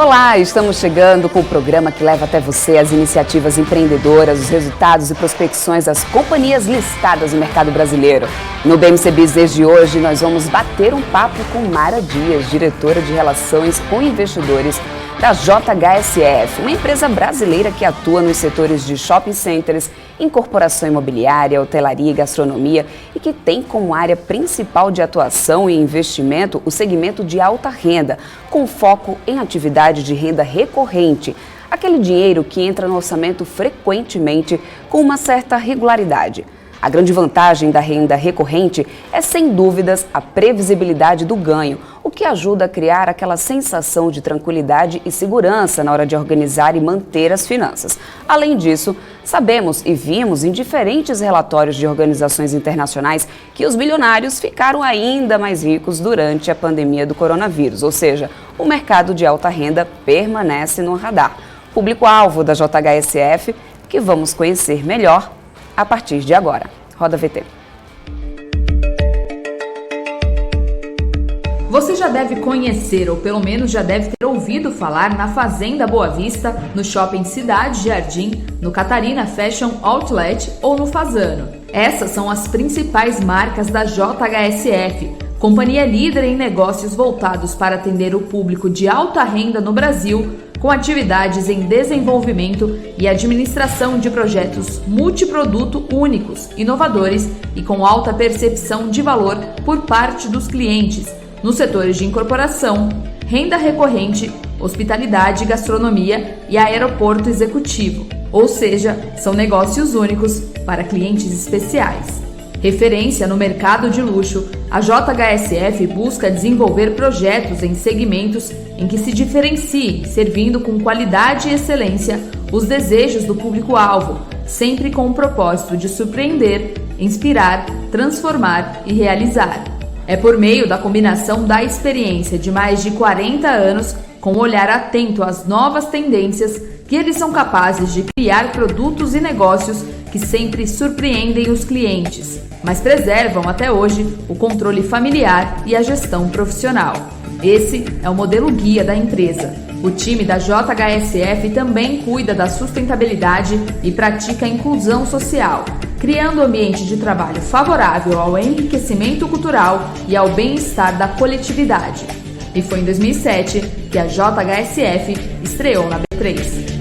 Olá, estamos chegando com o programa que leva até você as iniciativas empreendedoras, os resultados e prospecções das companhias listadas no mercado brasileiro. No BMC Business de hoje, nós vamos bater um papo com Mara Dias, diretora de Relações com Investidores da JHSF, uma empresa brasileira que atua nos setores de shopping centers, incorporação imobiliária, hotelaria e gastronomia e que tem como área principal de atuação e investimento o segmento de alta renda, com foco em atividade de renda recorrente, aquele dinheiro que entra no orçamento frequentemente com uma certa regularidade. A grande vantagem da renda recorrente é, sem dúvidas, a previsibilidade do ganho, o que ajuda a criar aquela sensação de tranquilidade e segurança na hora de organizar e manter as finanças. Além disso, sabemos e vimos em diferentes relatórios de organizações internacionais que os bilionários ficaram ainda mais ricos durante a pandemia do coronavírus, ou seja, o mercado de alta renda permanece no radar. Público-alvo da JHSF, que vamos conhecer melhor a partir de agora. Roda VT. Você já deve conhecer, ou pelo menos já deve ter ouvido falar na Fazenda Boa Vista, no Shopping Cidade Jardim, no Catarina Fashion Outlet ou no Fasano. Essas são as principais marcas da JHSF, companhia líder em negócios voltados para atender o público de alta renda no Brasil, com atividades em desenvolvimento e administração de projetos multiproduto únicos, inovadores e com alta percepção de valor por parte dos clientes, nos setores de incorporação, renda recorrente, hospitalidade, gastronomia e aeroporto executivo, ou seja, são negócios únicos para clientes especiais. Referência no mercado de luxo, a JHSF busca desenvolver projetos em segmentos em que se diferencie, servindo com qualidade e excelência os desejos do público-alvo, sempre com o propósito de surpreender, inspirar, transformar e realizar. É por meio da combinação da experiência de mais de 40 anos, com um olhar atento às novas tendências, que eles são capazes de criar produtos e negócios que sempre surpreendem os clientes, mas preservam até hoje o controle familiar e a gestão profissional. Esse é o modelo guia da empresa. O time da JHSF também cuida da sustentabilidade e pratica a inclusão social, criando um ambiente de trabalho favorável ao enriquecimento cultural e ao bem-estar da coletividade. E foi em 2007 que a JHSF estreou na B3.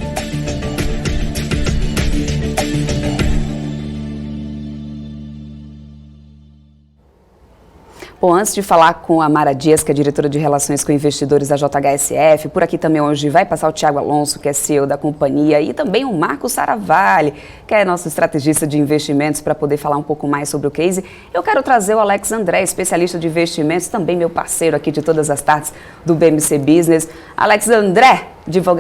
Bom, antes de falar com a Mara Dias, que é diretora de Relações com Investidores da JHSF, por aqui também hoje vai passar o Thiago Alonso, que é CEO da companhia, e também o Marco Saravalli, que é nosso estrategista de investimentos, para poder falar um pouco mais sobre o case. Eu quero trazer o Alex André, especialista de investimentos, também meu parceiro aqui de todas as tardes do BMC Business. Alex André,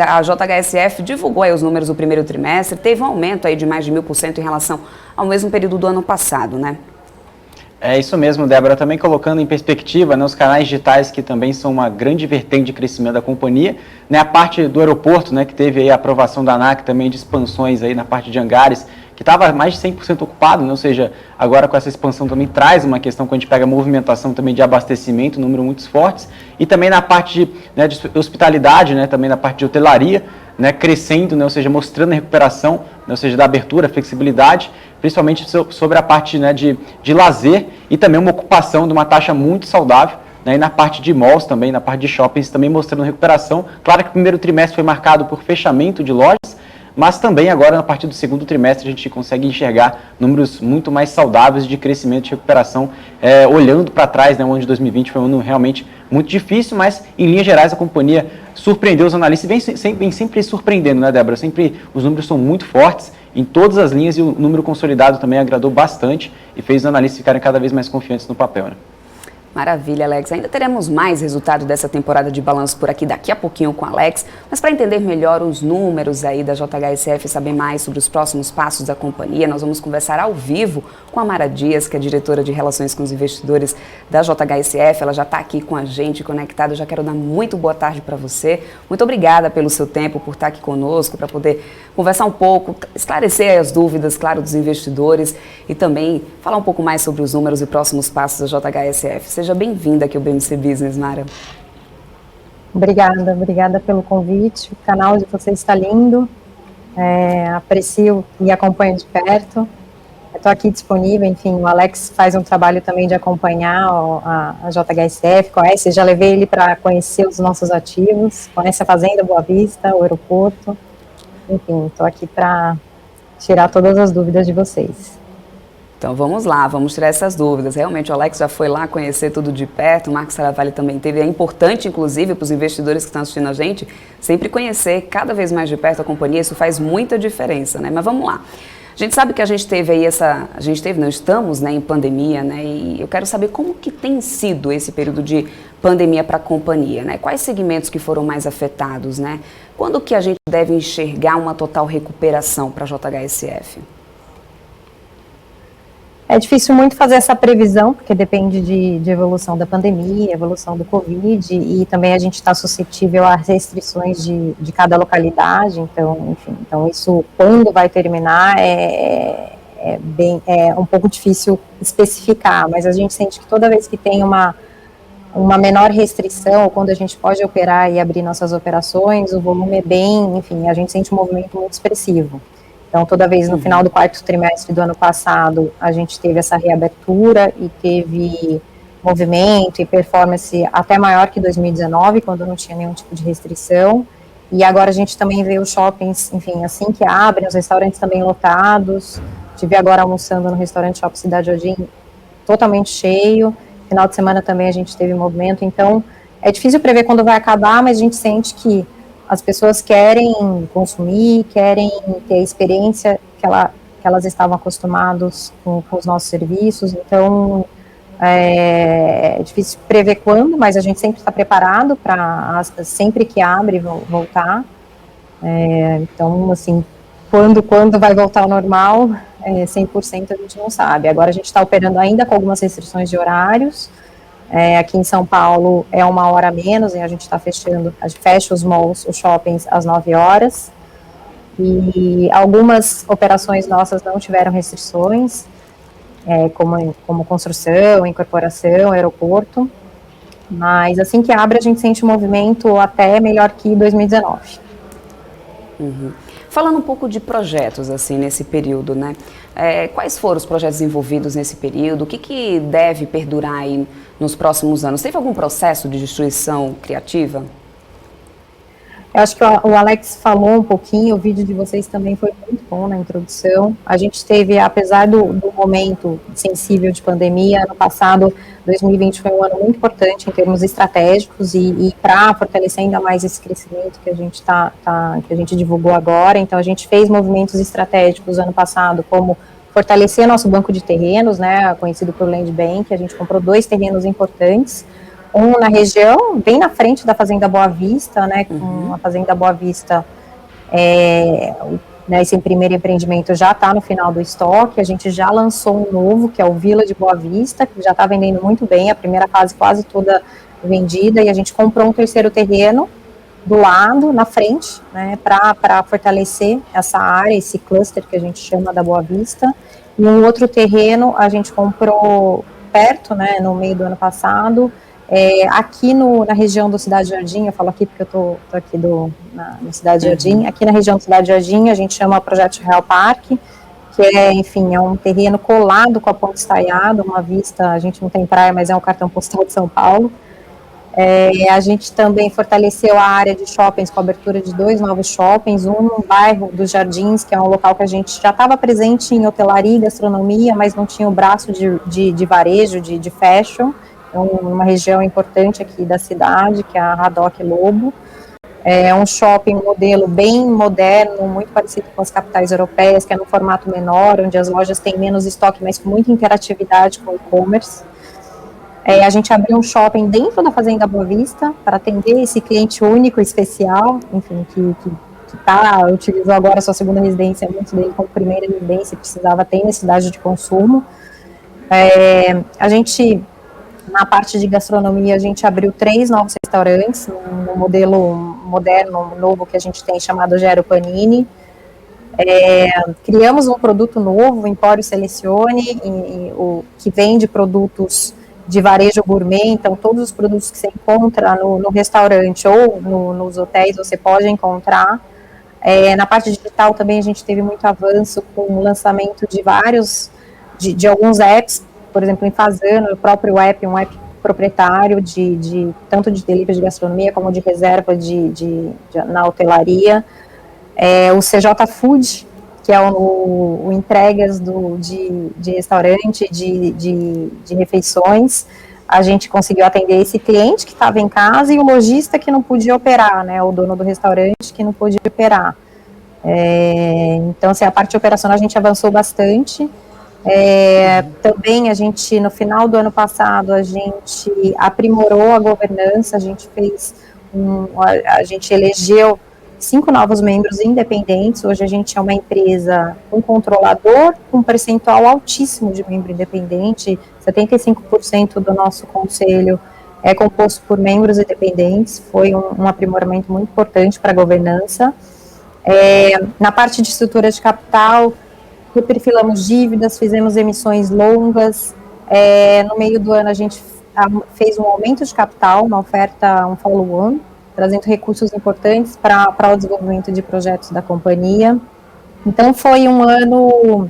a JHSF divulgou aí os números do primeiro trimestre, teve um aumento aí de mais de 1000% em relação ao mesmo período do ano passado, né? É isso mesmo, Débora, também colocando em perspectiva, né, os canais digitais, que também são uma grande vertente de crescimento da companhia, né, a parte do aeroporto, né, que teve aí a aprovação da ANAC também de expansões aí na parte de hangares, que estava mais de 100% ocupado, né, ou seja, agora com essa expansão também traz uma questão, quando a gente pega a movimentação também de abastecimento, número muito fortes, e também na parte de hospitalidade, né, também na parte de hotelaria, né, crescendo, né, ou seja, mostrando a recuperação, né, ou seja, da abertura, flexibilidade, principalmente sobre a parte, né, de lazer e também uma ocupação de uma taxa muito saudável, né, e na parte de malls também, na parte de shoppings também mostrando recuperação. Claro que o primeiro trimestre foi marcado por fechamento de lojas, mas também agora, na partir do segundo trimestre, a gente consegue enxergar números muito mais saudáveis de crescimento e recuperação, olhando para trás, né, o ano de 2020 foi um ano realmente muito difícil, mas em linhas gerais a companhia surpreendeu os analistas e vem sempre surpreendendo, né, Débora? Sempre os números são muito fortes em todas as linhas e o número consolidado também agradou bastante e fez os analistas ficarem cada vez mais confiantes no papel, né? Maravilha, Alex. Ainda teremos mais resultado dessa temporada de balanço por aqui daqui a pouquinho com o Alex, mas para entender melhor os números aí da JHSF e saber mais sobre os próximos passos da companhia, nós vamos conversar ao vivo com a Mara Dias, que é diretora de Relações com os Investidores da JHSF. Ela já está aqui com a gente, conectada. Eu já quero dar muito boa tarde para você. Muito obrigada pelo seu tempo, por estar aqui conosco, para poder conversar um pouco, esclarecer as dúvidas, claro, dos investidores e também falar um pouco mais sobre os números e próximos passos da JHSF. Seja bem-vinda aqui ao BMC Business, Mara. Obrigada pelo convite. O canal de vocês está lindo. Aprecio e acompanho de perto. Estou aqui disponível, enfim, o Alex faz um trabalho também de acompanhar a JHSF, conhece, já levei ele para conhecer os nossos ativos, conhece a Fazenda Boa Vista, o aeroporto, enfim, estou aqui para tirar todas as dúvidas de vocês. Então vamos lá, vamos tirar essas dúvidas. Realmente o Alex já foi lá conhecer tudo de perto, o Marcos Saravalli também teve. É importante, inclusive, para os investidores que estão assistindo a gente, sempre conhecer cada vez mais de perto a companhia, isso faz muita diferença, né? Mas vamos lá. A gente sabe que a gente teve aí nós estamos, né, em pandemia, né? E eu quero saber como que tem sido esse período de pandemia para a companhia, né? Quais segmentos que foram mais afetados, né? Quando que a gente deve enxergar uma total recuperação para a JHSF? É difícil muito fazer essa previsão, porque depende de evolução da pandemia, evolução do Covid, e também a gente está suscetível às restrições de cada localidade, então, enfim, então isso, quando vai terminar, é um pouco difícil especificar, mas a gente sente que toda vez que tem uma menor restrição, ou quando a gente pode operar e abrir nossas operações, o volume é bem, enfim, a gente sente um movimento muito expressivo. Então, toda vez no final do quarto trimestre do ano passado, a gente teve essa reabertura e teve movimento e performance até maior que 2019, quando não tinha nenhum tipo de restrição. E agora a gente também vê os shoppings, enfim, assim que abrem, os restaurantes também lotados. Estive agora almoçando no restaurante Shopping Cidade Jardim, totalmente cheio. Final de semana também a gente teve movimento. Então, é difícil prever quando vai acabar, mas a gente sente que as pessoas querem consumir, querem ter a experiência que elas estavam acostumadas com os nossos serviços, então é difícil prever quando, mas a gente sempre está preparado para, sempre que abre, voltar. Então, assim, quando vai voltar ao normal, 100% a gente não sabe. Agora a gente está operando ainda com algumas restrições de horários. Aqui em São Paulo é 1 hora a menos, e a gente está fechando, a gente fecha os malls, os shoppings às 9 horas, e algumas operações nossas não tiveram restrições, como construção, incorporação, aeroporto, mas assim que abre a gente sente um movimento até melhor que 2019. Uhum. Falando um pouco de projetos, assim, nesse período, né? Quais foram os projetos envolvidos nesse período? O que deve perdurar aí nos próximos anos? Teve algum processo de destruição criativa? Eu acho que o Alex falou um pouquinho, o vídeo de vocês também foi muito bom na introdução. A gente teve, apesar do momento sensível de pandemia, ano passado, 2020 foi um ano muito importante em termos estratégicos e para fortalecer ainda mais esse crescimento que a gente que a gente divulgou agora. Então, a gente fez movimentos estratégicos ano passado, como fortalecer nosso banco de terrenos, né, conhecido por Land Bank. A gente comprou 2 terrenos importantes, um na região, bem na frente da Fazenda Boa Vista, né, com a Fazenda Boa Vista, né, esse primeiro empreendimento já está no final do estoque. A gente já lançou um novo, que é o Vila de Boa Vista, que já está vendendo muito bem, a primeira fase quase toda vendida, e a gente comprou um 3º terreno do lado, na frente, né, para fortalecer essa área, esse cluster que a gente chama da Boa Vista. E um outro terreno a gente comprou perto, né, no meio do ano passado, aqui na região do Cidade Jardim. Eu falo aqui porque eu tô aqui no Cidade Jardim. Aqui na região do Cidade Jardim a gente chama Projeto Real Parque, que enfim, é um terreno colado com a Ponte Estaiada, uma vista, a gente não tem praia, mas é um cartão postal de São Paulo. A gente também fortaleceu a área de shoppings com a abertura de 2 novos shoppings, um no bairro dos Jardins, que é um local que a gente já estava presente em hotelaria e gastronomia, mas não tinha o braço de varejo, de fashion. Então, uma região importante aqui da cidade, que é a Haddock Lobo. É um shopping modelo bem moderno, muito parecido com as capitais europeias, que é no formato menor, onde as lojas têm menos estoque, mas com muita interatividade com o e-commerce. A gente abriu um shopping dentro da Fazenda Boa Vista, para atender esse cliente único e especial, enfim, que utilizou agora a sua segunda residência, muitos dele como primeira residência, precisava ter necessidade de consumo. A gente, na parte de gastronomia, a gente abriu 3 novos restaurantes, no modelo moderno, novo, que a gente tem, chamado Gero Panini. Criamos um produto novo, o Empório Selecione, que vende produtos de varejo gourmet, então todos os produtos que você encontra no restaurante ou nos hotéis você pode encontrar. Na parte digital também a gente teve muito avanço com o lançamento de de alguns apps, por exemplo, em Fazano, o próprio app, um app proprietário tanto de delivery de gastronomia como de reserva na hotelaria. O CJ Food, que é o entregas de restaurante, de refeições, a gente conseguiu atender esse cliente que estava em casa e o lojista que não podia operar, né, o dono do restaurante que não podia operar. Então, assim, a parte operacional a gente avançou bastante. Também a gente, no final do ano passado, a gente aprimorou a governança, a gente a gente elegeu 5 novos membros independentes. Hoje a gente é uma empresa, um controlador, com um percentual altíssimo de membro independente. 75% do nosso conselho é composto por membros independentes. Foi um aprimoramento muito importante para a governança. Na parte de estrutura de capital, reperfilamos dívidas, fizemos emissões longas. No meio do ano a gente fez um aumento de capital, uma oferta, um follow-on, trazendo recursos importantes para o desenvolvimento de projetos da companhia. Então, foi um ano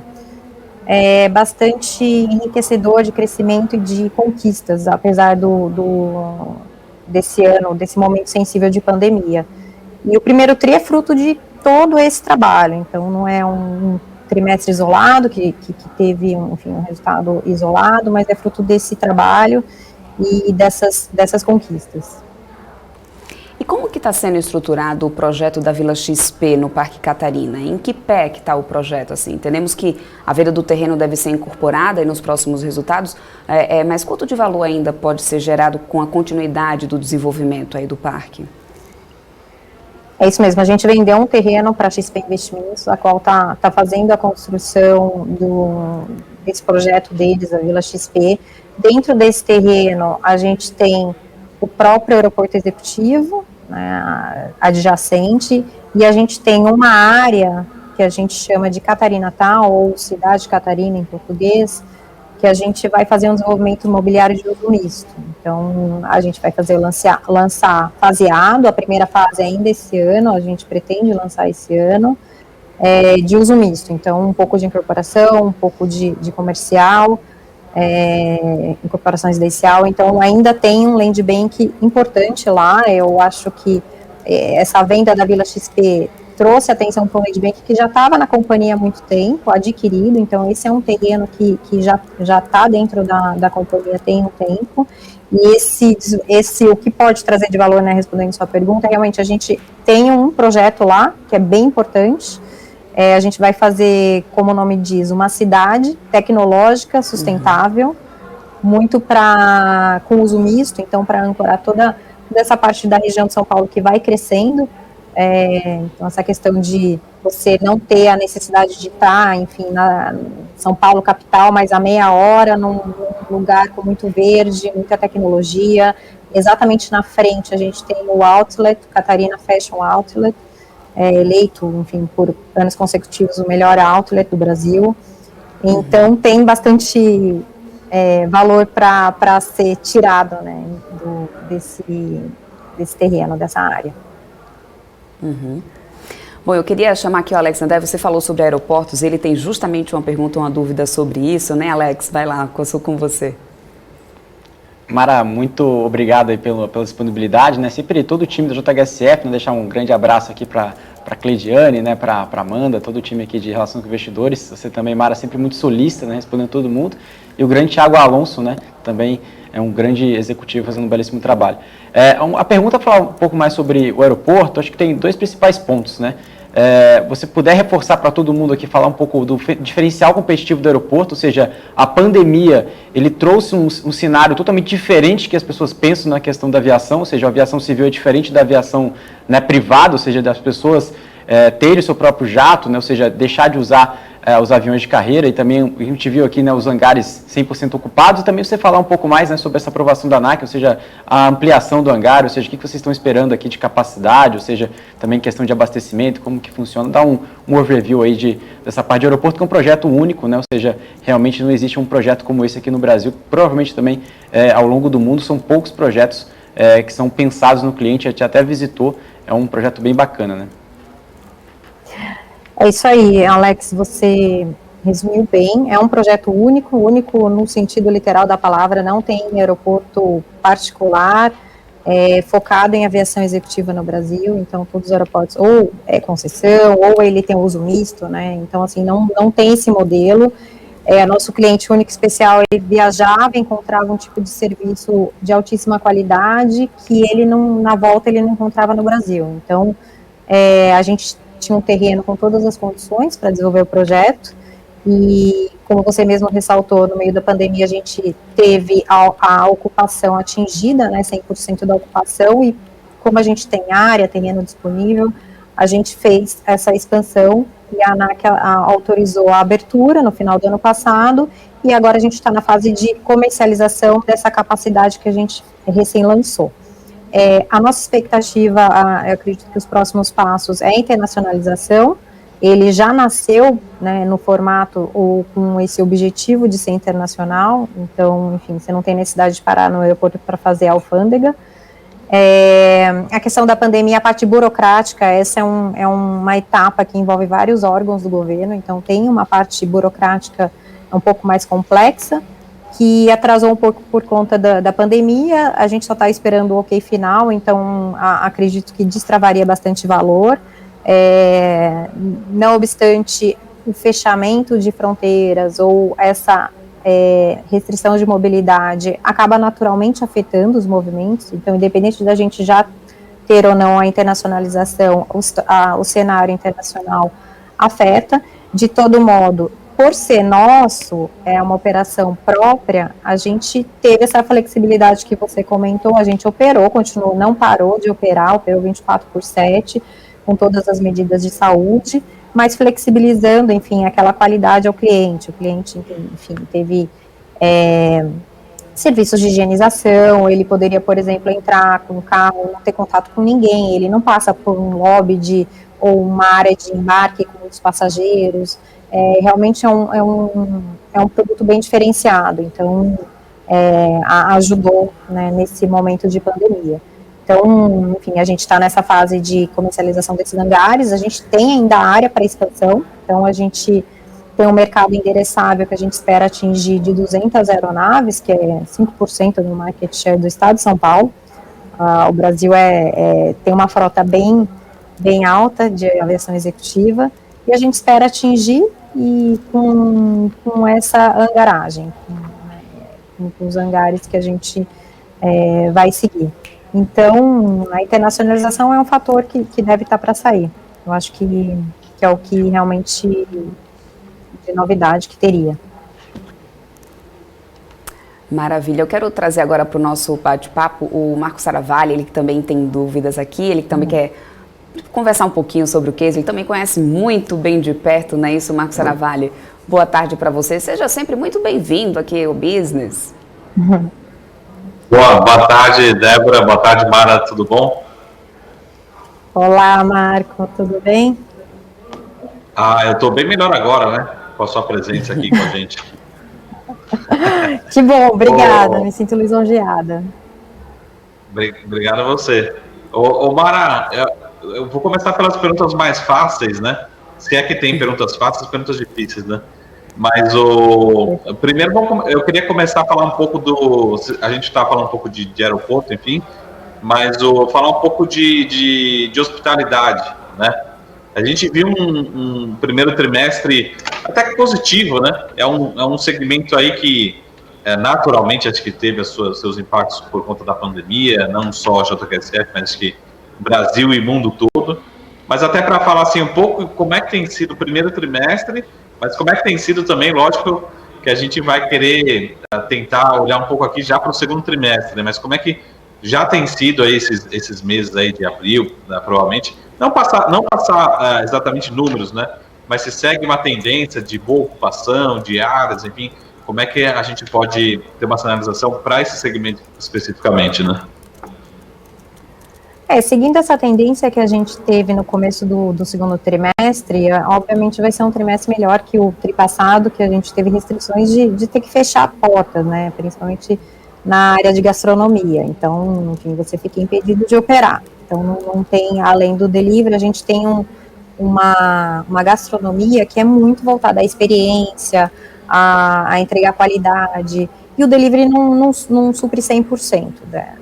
bastante enriquecedor de crescimento e de conquistas, apesar desse momento sensível de pandemia. E o primeiro TRI é fruto de todo esse trabalho, então não é um trimestre isolado, que teve um resultado isolado, mas é fruto desse trabalho e dessas conquistas. E como que está sendo estruturado o projeto da Vila XP no Parque Catarina? Em que pé que está o projeto? Assim? Entendemos que a venda do terreno deve ser incorporada aí nos próximos resultados, mas quanto de valor ainda pode ser gerado com a continuidade do desenvolvimento aí do parque? É isso mesmo, a gente vendeu um terreno para a XP Investimentos, a qual está fazendo a construção desse projeto deles, a Vila XP. Dentro desse terreno, a gente tem o próprio aeroporto executivo, né, adjacente, e a gente tem uma área que a gente chama de Catarina Town, ou Cidade Catarina em português, que a gente vai fazer um desenvolvimento imobiliário de uso misto. Então, a gente vai lançar faseado, a primeira fase ainda esse ano, a gente pretende lançar esse ano, de uso misto. Então, um pouco de incorporação, um pouco de comercial, incorporação residencial. Então, ainda tem um land bank importante lá. Eu acho que essa venda da Vila XP trouxe atenção para o land bank que já estava na companhia há muito tempo, adquirido. Então, esse é um terreno que já está dentro da companhia tem um tempo. E esse o que pode trazer de valor, né, respondendo a sua pergunta, realmente a gente tem um projeto lá que é bem importante. A gente vai fazer, como o nome diz, uma cidade tecnológica, sustentável, muito com uso misto, então para ancorar toda essa parte da região de São Paulo que vai crescendo. Então essa questão de você não ter a necessidade de estar, enfim, na São Paulo capital, mas a meia hora num lugar com muito verde, muita tecnologia. Exatamente na frente a gente tem o Outlet, Catarina Fashion Outlet, eleito, enfim, por anos consecutivos o melhor outlet do Brasil. Então tem bastante valor para ser tirado, né, desse terreno, dessa área. Uhum. Bom, eu queria chamar aqui o Alex André. Você falou sobre aeroportos, ele tem justamente uma pergunta, uma dúvida sobre isso, né, Alex? Vai lá, sou com você. Mara, muito obrigado aí pela disponibilidade, né? Sempre todo o time da JHSF, né? Deixar um grande abraço aqui para Cleidiane, né? Para Amanda, todo o time aqui de relação com investidores. Você também, Mara, sempre muito solícita, né? Respondendo todo mundo. E o grande Thiago Alonso, né? Também é um grande executivo fazendo um belíssimo trabalho. A pergunta para falar um pouco mais sobre o aeroporto, acho que tem 2 principais pontos, né? Você puder reforçar para todo mundo aqui, falar um pouco do diferencial competitivo do aeroporto, ou seja, a pandemia, ele trouxe um cenário totalmente diferente que as pessoas pensam na questão da aviação, ou seja, a aviação civil é diferente da aviação, né, privada, ou seja, das pessoas terem o seu próprio jato, né, ou seja, deixar de usar os aviões de carreira, e também a gente viu aqui, né, os hangares 100% ocupados, e também você falar um pouco mais, né, sobre essa aprovação da ANAC, ou seja, a ampliação do hangar, ou seja, o que vocês estão esperando aqui de capacidade, ou seja, também questão de abastecimento, como que funciona, dá um overview aí dessa parte de aeroporto, que é um projeto único, né, ou seja, realmente não existe um projeto como esse aqui no Brasil, provavelmente também ao longo do mundo são poucos projetos que são pensados no cliente, a gente até visitou, é um projeto bem bacana, né? É isso aí, Alex, você resumiu bem, é um projeto único no sentido literal da palavra, não tem aeroporto particular focado em aviação executiva no Brasil, então todos os aeroportos ou é concessão, ou ele tem uso misto, né, então assim, não tem esse modelo. Nosso cliente único especial, ele viajava, encontrava um tipo de serviço de altíssima qualidade que ele na volta ele não encontrava no Brasil, então a gente tinha um terreno com todas as condições para desenvolver o projeto, e como você mesmo ressaltou, no meio da pandemia a gente teve a ocupação atingida, né, 100% da ocupação, e como a gente tem área, terreno disponível, a gente fez essa expansão, e a ANAC autorizou a abertura no final do ano passado, e agora a gente está na fase de comercialização dessa capacidade que a gente recém lançou. A nossa expectativa, eu acredito que os próximos passos é a internacionalização. Ele já nasceu, né, no formato ou com esse objetivo de ser internacional, então, enfim, você não tem necessidade de parar no aeroporto para fazer a alfândega. A questão da pandemia, a parte burocrática, essa é uma etapa que envolve vários órgãos do governo, então tem uma parte burocrática um pouco mais complexa, que atrasou um pouco por conta da pandemia, a gente só está esperando o ok final, então acredito que destravaria bastante valor, não obstante o fechamento de fronteiras ou essa restrição de mobilidade acaba naturalmente afetando os movimentos, então independente da gente já ter ou não a internacionalização, o cenário internacional afeta. De todo modo, por ser nosso, uma operação própria, a gente teve essa flexibilidade que você comentou, a gente operou, continuou, não parou de operar, operou 24/7, com todas as medidas de saúde, mas flexibilizando, enfim, aquela qualidade ao cliente. O cliente, enfim, teve serviços de higienização, ele poderia, por exemplo, entrar com o carro, não ter contato com ninguém, ele não passa por um lobby ou uma área de embarque com muitos passageiros. Realmente é um produto bem diferenciado, então ajudou, né, nesse momento de pandemia. Então, enfim, a gente está nessa fase de comercialização desses hangares, a gente tem ainda área para expansão, então a gente tem um mercado endereçável que a gente espera atingir de 200 aeronaves, que é 5% do market share do estado de São Paulo. O Brasil tem uma frota bem alta de aviação executiva, e a gente espera atingir com essa hangaragem, com os hangares que a gente vai seguir. Então, a internacionalização é um fator que deve estar para sair. Eu acho que é o que realmente de novidade que teria. Maravilha. Eu quero trazer agora para o nosso bate-papo o Marco Saravalli, ele que também tem dúvidas aqui, ele que também quer conversar um pouquinho sobre o case, ele também conhece muito bem de perto, não é isso, Marco Saravalli? Boa tarde para você, seja sempre muito bem-vindo aqui ao Business. Boa tarde, Débora, boa tarde, Mara, tudo bom? Olá, Marco, tudo bem? Eu estou bem melhor agora, né, com a sua presença aqui com a gente. Que bom, obrigada, me sinto lisonjeada. Obrigado a você. Mara, eu vou começar pelas perguntas mais fáceis, né? Se é que tem perguntas fáceis, perguntas difíceis, né? Mas primeiro eu queria começar a falar um pouco a gente está falando um pouco de aeroporto, enfim, mas falar um pouco de hospitalidade, né? A gente viu um primeiro trimestre até que positivo, né? É um segmento aí que naturalmente acho que teve seus impactos por conta da pandemia, não só a JHSF, mas que Brasil e mundo todo. Mas até para falar assim um pouco como é que tem sido o primeiro trimestre, mas como é que tem sido também, lógico, que a gente vai querer tentar olhar um pouco aqui já para o segundo trimestre, né? Mas como é que já tem sido aí esses meses aí de abril, né, provavelmente, não passar exatamente números, né? mas se segue uma tendência de boa ocupação, de áreas, enfim, como é que a gente pode ter uma sinalização para esse segmento especificamente, né? Seguindo essa tendência que a gente teve no começo do segundo trimestre, obviamente vai ser um trimestre melhor que o tri passado, que a gente teve restrições de ter que fechar portas, né, principalmente na área de gastronomia. Então, enfim, você fica impedido de operar. Então, não tem, além do delivery, a gente tem uma gastronomia que é muito voltada à experiência, a entregar qualidade, e o delivery não supre 100%, né,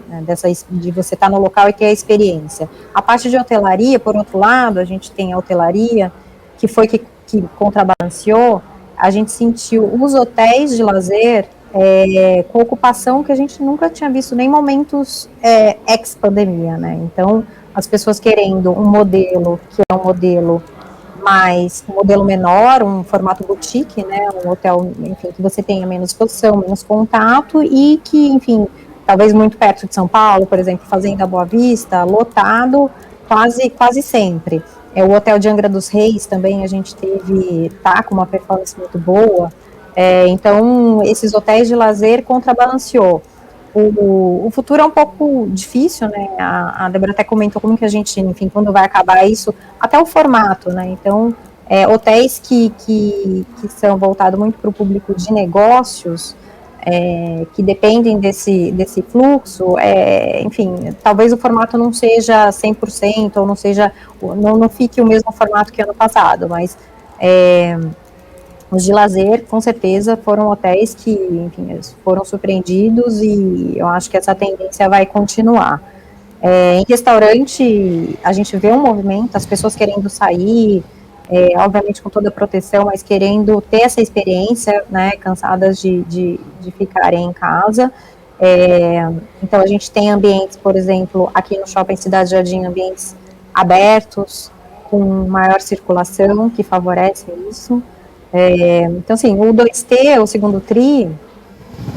de você estar no local e ter a experiência. A parte de hotelaria, por outro lado, a gente tem a hotelaria, que foi que contrabalanceou, a gente sentiu os hotéis de lazer com ocupação que a gente nunca tinha visto, nem momentos ex-pandemia, né, então as pessoas querendo um modelo que é um modelo um modelo menor, um formato boutique, né, um hotel, enfim, que você tenha menos exposição, menos contato e que, enfim, talvez muito perto de São Paulo, por exemplo, Fazenda Boa Vista, lotado quase sempre. O hotel de Angra dos Reis também a gente tá com uma performance muito boa, então esses hotéis de lazer contrabalanceou. O futuro é um pouco difícil, né, a Débora até comentou como que a gente, enfim, quando vai acabar isso, até o formato, né, então, hotéis que são voltados muito para o público de negócios, que dependem desse fluxo, enfim, talvez o formato não seja 100%, ou não fique o mesmo formato que ano passado, mas os de lazer, com certeza, foram hotéis que, enfim, foram surpreendidos e eu acho que essa tendência vai continuar. Em restaurante, a gente vê um movimento, as pessoas querendo sair, obviamente com toda a proteção, mas querendo ter essa experiência, né, cansadas de ficarem em casa. Então, a gente tem ambientes, por exemplo, aqui no Shopping Cidade Jardim, ambientes abertos, com maior circulação, que favorecem isso. Então, assim, o 2T, o segundo TRI,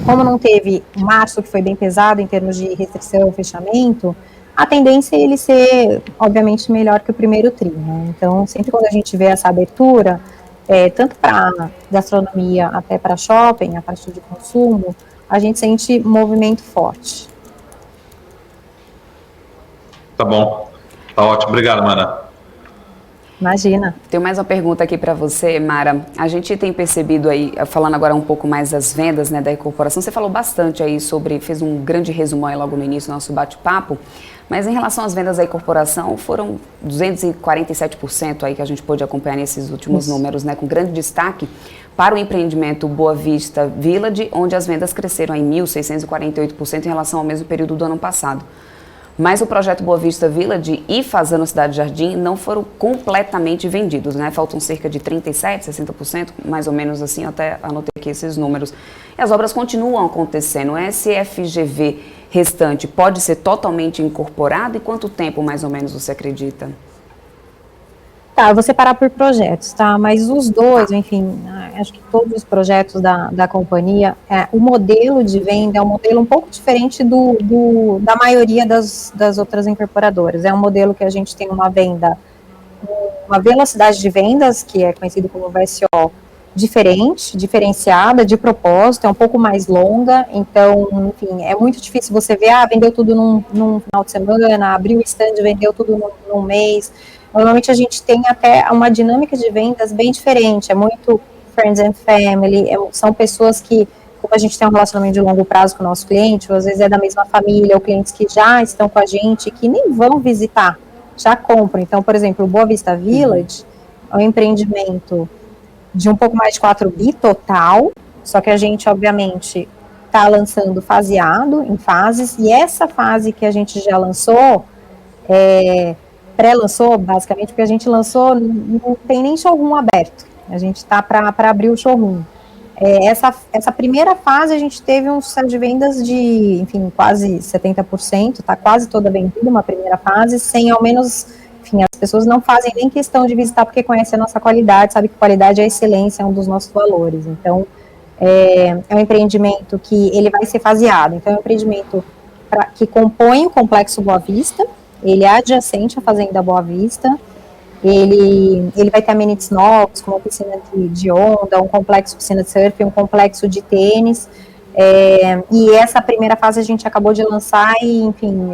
como não teve março, que foi bem pesado em termos de restrição, fechamento, a tendência é ele ser, obviamente, melhor que o primeiro TRI, né? Então, sempre quando a gente vê essa abertura, tanto para gastronomia até para shopping, a parte de consumo, a gente sente movimento forte. Tá bom, tá ótimo, obrigado, Mara. Imagina. Tenho mais uma pergunta aqui para você, Mara. A gente tem percebido aí, falando agora um pouco mais das vendas, né, da incorporação, você falou bastante aí fez um grande resumo aí logo no início do nosso bate-papo, mas em relação às vendas da incorporação, foram 247% aí que a gente pôde acompanhar nesses últimos números, né, com grande destaque para o empreendimento Boa Vista Village, onde as vendas cresceram em 1.648% em relação ao mesmo período do ano passado. Mas o projeto Boa Vista Village e Fazano Cidade Jardim não foram completamente vendidos, né? Faltam cerca de 37%, 60%, mais ou menos assim, eu até anotei aqui esses números. E as obras continuam acontecendo. Esse FGV restante pode ser totalmente incorporado? E quanto tempo, mais ou menos, você acredita? Tá, eu vou separar por projetos, tá? Mas os dois, enfim, acho que todos os projetos da companhia, o modelo de venda é um modelo um pouco diferente da maioria das outras incorporadoras. É um modelo que a gente tem uma venda, uma velocidade de vendas, que é conhecido como VSO, diferenciada, de propósito, é um pouco mais longa, então, enfim, é muito difícil você ver, vendeu tudo num final de semana, abriu o stand, vendeu tudo num mês. Normalmente a gente tem até uma dinâmica de vendas bem diferente, é muito friends and family, são pessoas que, como a gente tem um relacionamento de longo prazo com o nosso cliente, ou às vezes é da mesma família, ou clientes que já estão com a gente, que nem vão visitar, já compram. Então, por exemplo, o Boa Vista Village é um empreendimento de um pouco mais de 4 bi total, só que a gente, obviamente, está lançando faseado, em fases, e essa fase que a gente já lançou, pré-lançou, basicamente, porque a gente lançou, não tem nem showroom aberto, a gente está para abrir o showroom. Essa primeira fase a gente teve um sucesso de vendas de, enfim, quase 70%, está quase toda vendida, uma primeira fase, sem ao menos, enfim, as pessoas não fazem nem questão de visitar porque conhecem a nossa qualidade, sabe que qualidade é excelência, é um dos nossos valores. Então, é um empreendimento que ele vai ser faseado, então é um empreendimento que compõe o Complexo Boa Vista, ele é adjacente à Fazenda Boa Vista, Ele vai ter amenities novos, como uma piscina de onda, um complexo piscina de surf, um complexo de tênis, e essa primeira fase a gente acabou de lançar e, enfim,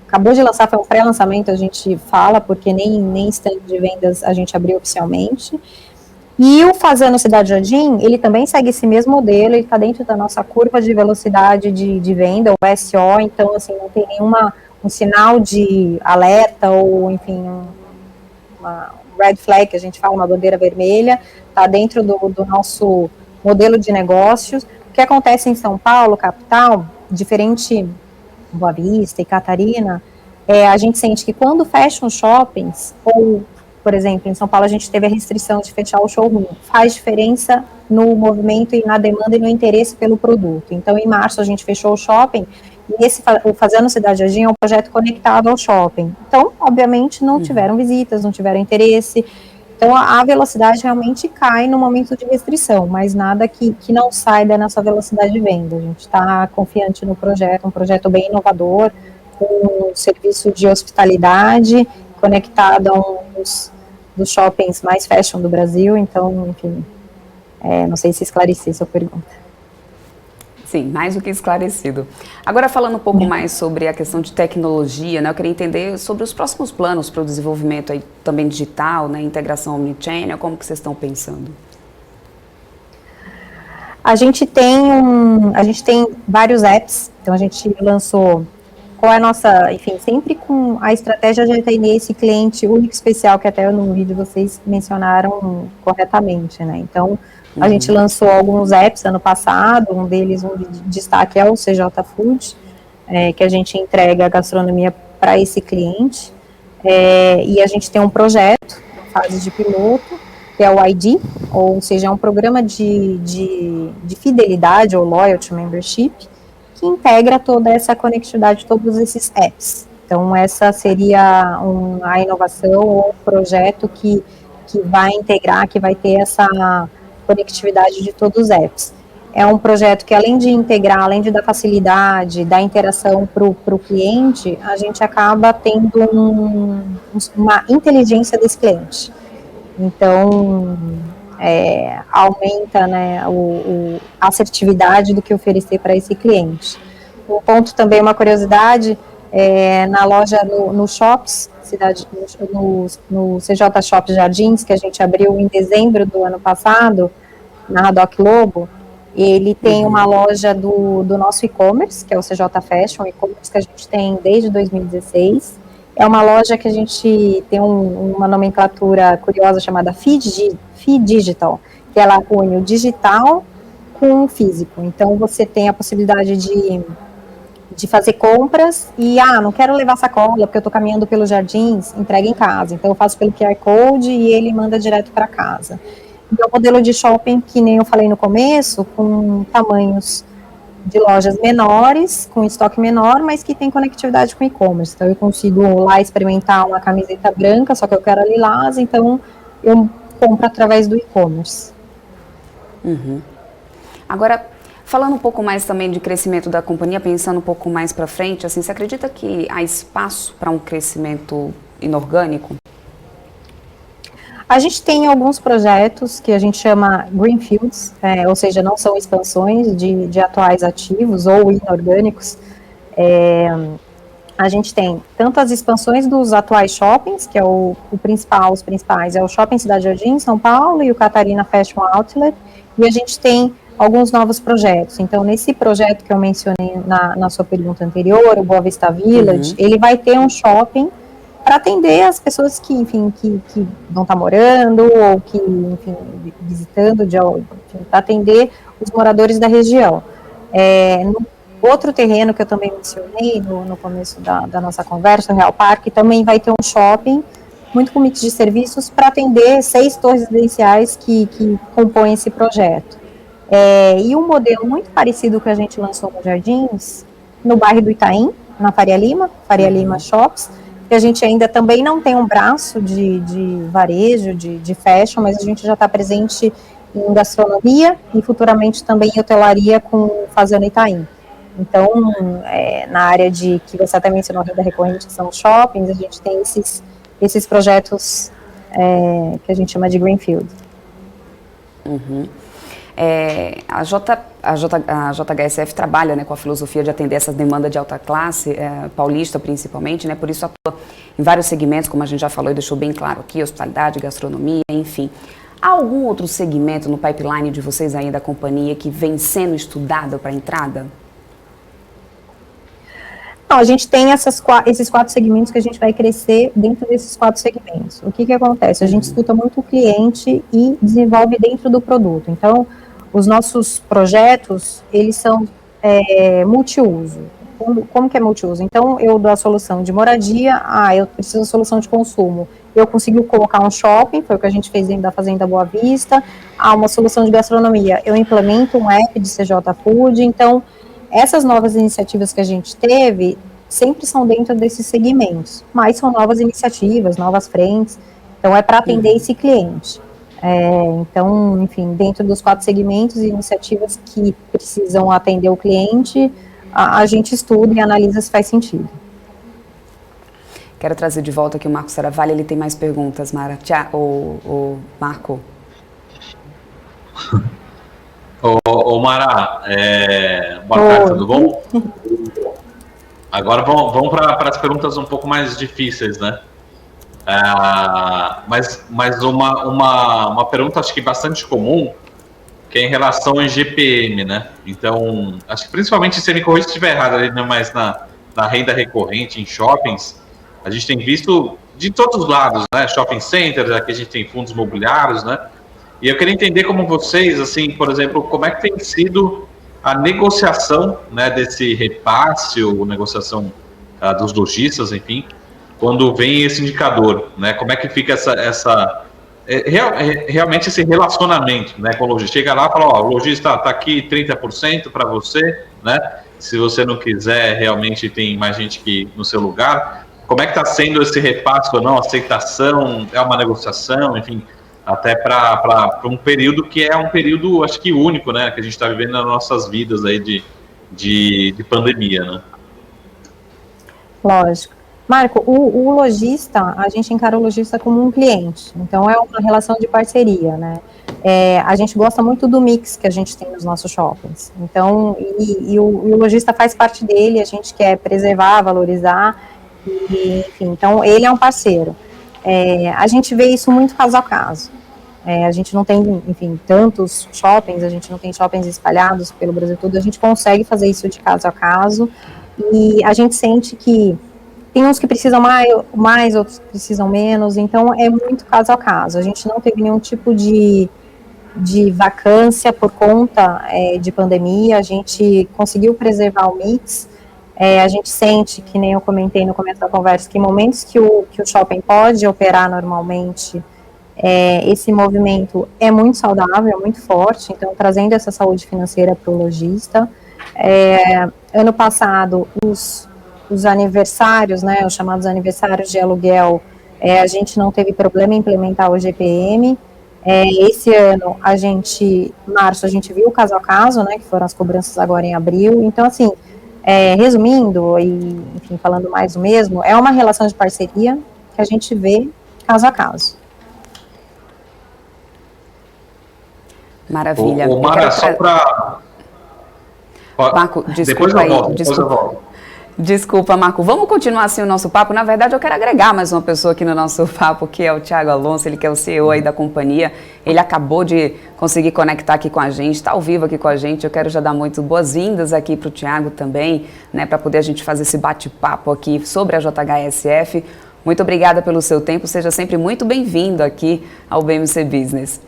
acabou de lançar, foi um pré-lançamento, a gente fala, porque nem stand de vendas a gente abriu oficialmente. E o Fazano Cidade Jardim, ele também segue esse mesmo modelo, ele está dentro da nossa curva de velocidade de venda, o SO, então, assim, não tem um sinal de alerta ou, enfim, uma red flag, que a gente fala, uma bandeira vermelha, está dentro do nosso modelo de negócios. O que acontece em São Paulo, capital, diferente Boa Vista e Catarina, a gente sente que quando fecham shoppings, ou, por exemplo, em São Paulo a gente teve a restrição de fechar o showroom, faz diferença no movimento e na demanda e no interesse pelo produto. Então, em março a gente fechou o shopping, e o Fazano Cidade Jardim é um projeto conectado ao shopping. Então, obviamente, não tiveram visitas, não tiveram interesse. Então, a velocidade realmente cai no momento de restrição, mas nada que não saia da nossa velocidade de venda. A gente está confiante no projeto, um projeto bem inovador, com um serviço de hospitalidade, conectado a um dos shoppings mais fashion do Brasil. Então, enfim, não sei se esclareci sua pergunta. Sim, mais do que esclarecido. Agora, falando um pouco mais sobre a questão de tecnologia, né, eu queria entender sobre os próximos planos para o desenvolvimento aí, também digital, né, integração omnichannel, como que vocês estão pensando? A gente tem vários apps, então a gente lançou, qual é a nossa, enfim, sempre com a estratégia de atender esse cliente único especial, que até no vídeo vocês mencionaram corretamente, né, então a gente lançou alguns apps ano passado, um deles, um de destaque é o CJ Food, que a gente entrega a gastronomia para esse cliente, e a gente tem um projeto, fase de piloto, que é o ID, ou seja, é um programa de fidelidade, ou loyalty membership, que integra toda essa conectividade, todos esses apps. Então, essa seria a inovação ou um projeto que vai integrar, que vai ter essa conectividade de todos os apps. É um projeto que, além de integrar, além de dar facilidade, dar interação para o cliente, a gente acaba tendo uma inteligência desse cliente. Então, aumenta, né, a assertividade do que oferecer para esse cliente. Um ponto também, uma curiosidade, na loja, no Shops, no CJ Shops Jardins, que a gente abriu em dezembro do ano passado, na Haddock Lobo, ele tem uma loja do nosso e-commerce, que é o CJ Fashion, e-commerce que a gente tem desde 2016. É uma loja que a gente tem uma nomenclatura curiosa chamada Feed Digital, que ela une o digital com o físico. Então, você tem a possibilidade de fazer compras e, não quero levar sacola porque eu estou caminhando pelos jardins, entrega em casa. Então, eu faço pelo QR Code e ele manda direto para casa. E é um modelo de shopping que nem eu falei no começo, com tamanhos de lojas menores, com estoque menor, mas que tem conectividade com e-commerce. Então, eu consigo lá experimentar uma camiseta branca, só que eu quero a lilás, então eu compro através do e-commerce. Agora, falando um pouco mais também de crescimento da companhia, pensando um pouco mais para frente, assim, você acredita que há espaço para um crescimento inorgânico? A gente tem alguns projetos que a gente chama greenfields, ou seja, não são expansões de atuais ativos ou inorgânicos. A gente tem tanto as expansões dos atuais shoppings, que é os principais, é o Shopping Cidade Jardim, São Paulo, e o Catarina Fashion Outlet, e a gente tem alguns novos projetos. Então, nesse projeto que eu mencionei na sua pergunta anterior, o Boa Vista Village, ele vai ter um shopping para atender as pessoas que, enfim, que vão estar morando ou que, enfim, visitando, para atender os moradores da região. No outro terreno que eu também mencionei no começo da nossa conversa, o Real Parque, também vai ter um shopping muito com mix de serviços para atender 6 torres residenciais que compõem esse projeto. E um modelo muito parecido que a gente lançou nos Jardins, no bairro do Itaim, na Faria Lima Shops, que a gente ainda também não tem um braço de varejo, de fashion, mas a gente já está presente em gastronomia e futuramente também em hotelaria com Fazano Itaim. Então, na área que você até mencionou da recorrente, que são os shoppings, a gente tem esses projetos que a gente chama de Greenfield. Uhum. A JHSF trabalha, né, com a filosofia de atender essa demanda de alta classe, paulista principalmente, né, por isso atua em vários segmentos, como a gente já falou e deixou bem claro aqui, hospitalidade, gastronomia, enfim. Há algum outro segmento no pipeline de vocês aí da companhia que vem sendo estudado para a entrada? Não, a gente tem esses 4 segmentos que a gente vai crescer dentro desses 4 segmentos. O que acontece? A gente escuta muito o cliente e desenvolve dentro do produto. Então, os nossos projetos, eles são multiuso. Como que é multiuso? Então, eu dou a solução de moradia, eu preciso da solução de consumo. Eu consigo colocar um shopping, foi o que a gente fez dentro da Fazenda Boa Vista, uma solução de gastronomia. Eu implemento um app de CJ Food, então, essas novas iniciativas que a gente teve sempre são dentro desses segmentos, mas são novas iniciativas, novas frentes, então é para atender esse cliente. Então, enfim, dentro dos 4 segmentos e iniciativas que precisam atender o cliente, a gente estuda e analisa se faz sentido. Quero trazer de volta aqui o Marco Saravalli, ele tem mais perguntas, Mara. O Marco. Ô Mara, boa tarde, tudo bom? Agora vamos para as perguntas um pouco mais difíceis, né? Mas uma pergunta acho que bastante comum, que é em relação ao GPM, né? Então, acho que principalmente, se me corrija se estiver errado, ali, né, mas na renda recorrente, em shoppings, a gente tem visto de todos os lados, né? Shopping centers, aqui a gente tem fundos imobiliários, né? E eu queria entender como vocês, assim, por exemplo, como é que tem sido a negociação, né, desse repasse ou negociação dos lojistas, enfim, quando vem esse indicador, né? Como é que fica realmente esse relacionamento, né, com o lojista? Chega lá e fala, o lojista está aqui 30% para você, né? Se você não quiser, realmente tem mais gente que no seu lugar. Como é que está sendo esse repasse ou não? Aceitação? É uma negociação? Enfim, até para um período que é um período, acho que único, né, que a gente está vivendo nas nossas vidas aí de pandemia, né? Lógico. Marco, o lojista, a gente encara o lojista como um cliente, então é uma relação de parceria, né? A gente gosta muito do mix que a gente tem nos nossos shoppings, então, o lojista faz parte dele, a gente quer preservar, valorizar, enfim, então ele é um parceiro. A gente vê isso muito caso a caso. A gente não tem, enfim, tantos shoppings, a gente não tem shoppings espalhados pelo Brasil todo, a gente consegue fazer isso de caso a caso, e a gente sente que tem uns que precisam mais, outros que precisam menos, então é muito caso a caso. A gente não teve nenhum tipo de vacância por conta de pandemia, a gente conseguiu preservar o mix. A gente sente, que nem eu comentei no começo da conversa, que em momentos que o shopping pode operar normalmente, esse movimento é muito saudável, é muito forte, então trazendo essa saúde financeira para o lojista. Ano passado, os aniversários, né, os chamados aniversários de aluguel, a gente não teve problema em implementar o GPM. Esse ano, março, a gente viu o caso a caso, né, que foram as cobranças agora em abril. Então, assim, resumindo e, enfim, falando mais o mesmo, é uma relação de parceria que a gente vê caso a caso. Maravilha. Mara, só para... Marco, desculpa aí. Desculpa, Marco. Vamos continuar assim o nosso papo. Na verdade, eu quero agregar mais uma pessoa aqui no nosso papo, que é o Thiago Alonso, ele que é o CEO aí da companhia. Ele acabou de conseguir conectar aqui com a gente, está ao vivo aqui com a gente. Eu quero já dar muito boas-vindas aqui para o Thiago também, né, para poder a gente fazer esse bate-papo aqui sobre a JHSF. Muito obrigada pelo seu tempo. Seja sempre muito bem-vindo aqui ao BMC Business.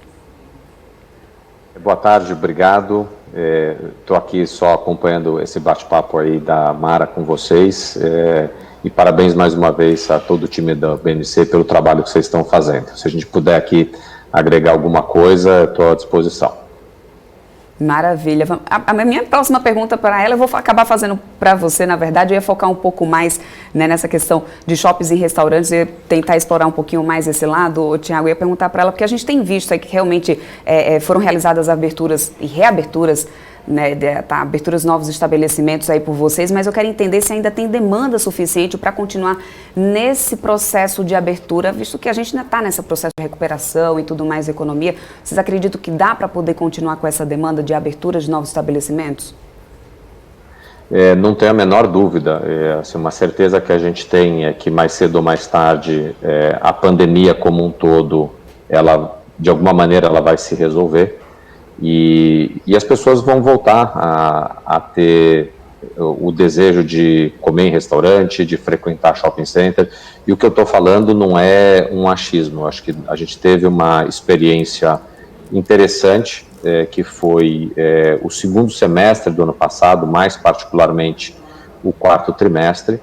Boa tarde, obrigado. Estou aqui só acompanhando esse bate-papo aí da Mara com vocês e parabéns mais uma vez a todo o time da BMC pelo trabalho que vocês estão fazendo. Se a gente puder aqui agregar alguma coisa, estou à disposição. Maravilha. A minha próxima pergunta para ela, eu vou acabar fazendo para você, na verdade, eu ia focar um pouco mais, né, nessa questão de shoppings e restaurantes, e tentar explorar um pouquinho mais esse lado, Thiago, eu ia perguntar para ela, porque a gente tem visto aí que realmente foram realizadas aberturas e reaberturas né, abertura de novos estabelecimentos aí por vocês, mas eu quero entender se ainda tem demanda suficiente para continuar nesse processo de abertura, visto que a gente ainda está nesse processo de recuperação e tudo mais, economia. Vocês acreditam que dá para poder continuar com essa demanda de abertura de novos estabelecimentos? Não tenho a menor dúvida. Assim, uma certeza que a gente tem é que mais cedo ou mais tarde a pandemia como um todo, ela de alguma maneira ela vai se resolver e as pessoas vão voltar a ter o desejo de comer em restaurante, de frequentar shopping center. E o que eu estou falando não é um achismo. Eu acho que a gente teve uma experiência interessante, que foi o segundo semestre do ano passado, mais particularmente o quarto trimestre,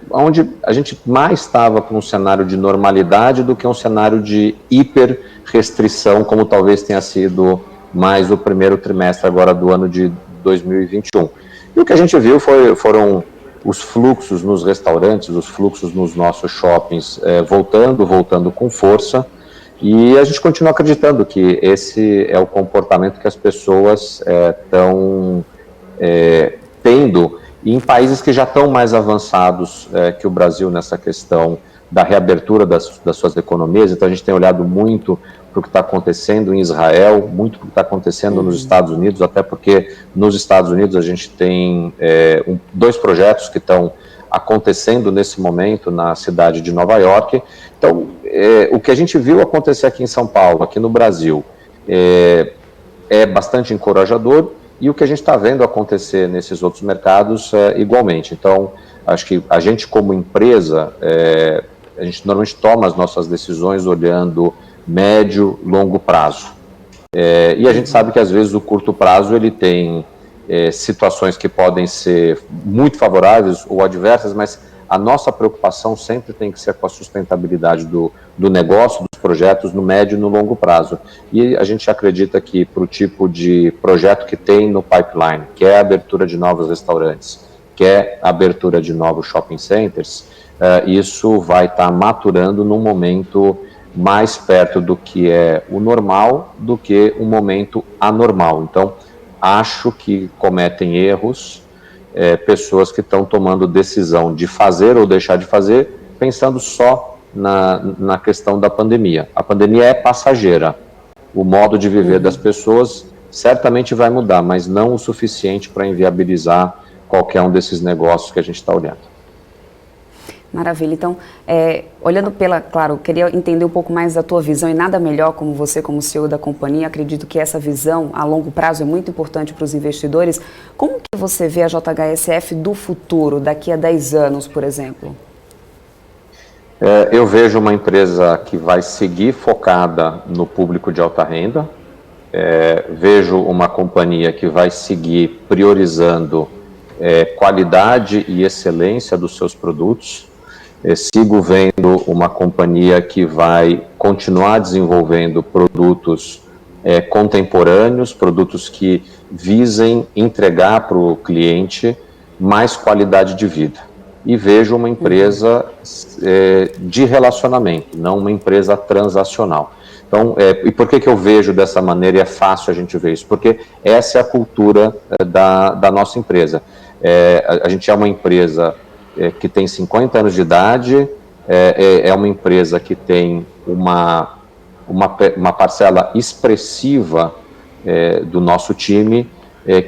onde a gente mais estava com um cenário de normalidade do que um cenário de hiper restrição, como talvez tenha sido mais o primeiro trimestre agora do ano de 2021. E o que a gente viu foram os fluxos nos restaurantes, os fluxos nos nossos shoppings voltando com força, e a gente continua acreditando que esse é o comportamento que as pessoas estão tendo em países que já estão mais avançados que o Brasil nessa questão da reabertura das suas economias. Então a gente tem olhado muito para o que está acontecendo em Israel, muito para o que está acontecendo nos Estados Unidos, até porque nos Estados Unidos a gente tem dois projetos que estão acontecendo nesse momento na cidade de Nova York. Então, o que a gente viu acontecer aqui em São Paulo, aqui no Brasil, é bastante encorajador, e o que a gente está vendo acontecer nesses outros mercados igualmente. Então, acho que a gente como empresa, a gente normalmente toma as nossas decisões olhando médio, longo prazo. E a gente sabe que às vezes o curto prazo ele tem situações que podem ser muito favoráveis ou adversas, mas a nossa preocupação sempre tem que ser com a sustentabilidade do negócio, dos projetos no médio e no longo prazo. E a gente acredita que para o tipo de projeto que tem no pipeline, que é a abertura de novos restaurantes, que é a abertura de novos shopping centers, isso vai estar maturando num momento mais perto do que é o normal do que um momento anormal. Então, acho que cometem erros pessoas que estão tomando decisão de fazer ou deixar de fazer, pensando só na questão da pandemia. A pandemia é passageira. O modo de viver das pessoas certamente vai mudar, mas não o suficiente para inviabilizar qualquer um desses negócios que a gente está olhando. Maravilha. Então, olhando claro, queria entender um pouco mais da tua visão, e nada melhor como você, como CEO da companhia, acredito que essa visão a longo prazo é muito importante para os investidores. Como que você vê a JHSF do futuro, daqui a 10 anos, por exemplo? Eu vejo uma empresa que vai seguir focada no público de alta renda, vejo uma companhia que vai seguir priorizando qualidade e excelência dos seus produtos. Sigo vendo uma companhia que vai continuar desenvolvendo produtos contemporâneos, produtos que visem entregar para o cliente mais qualidade de vida. E vejo uma empresa de relacionamento, não uma empresa transacional. Então, e por que eu vejo dessa maneira e é fácil a gente ver isso? Porque essa é a cultura da nossa empresa. A gente é uma empresa que tem 50 anos de idade, é uma empresa que tem uma parcela expressiva do nosso time,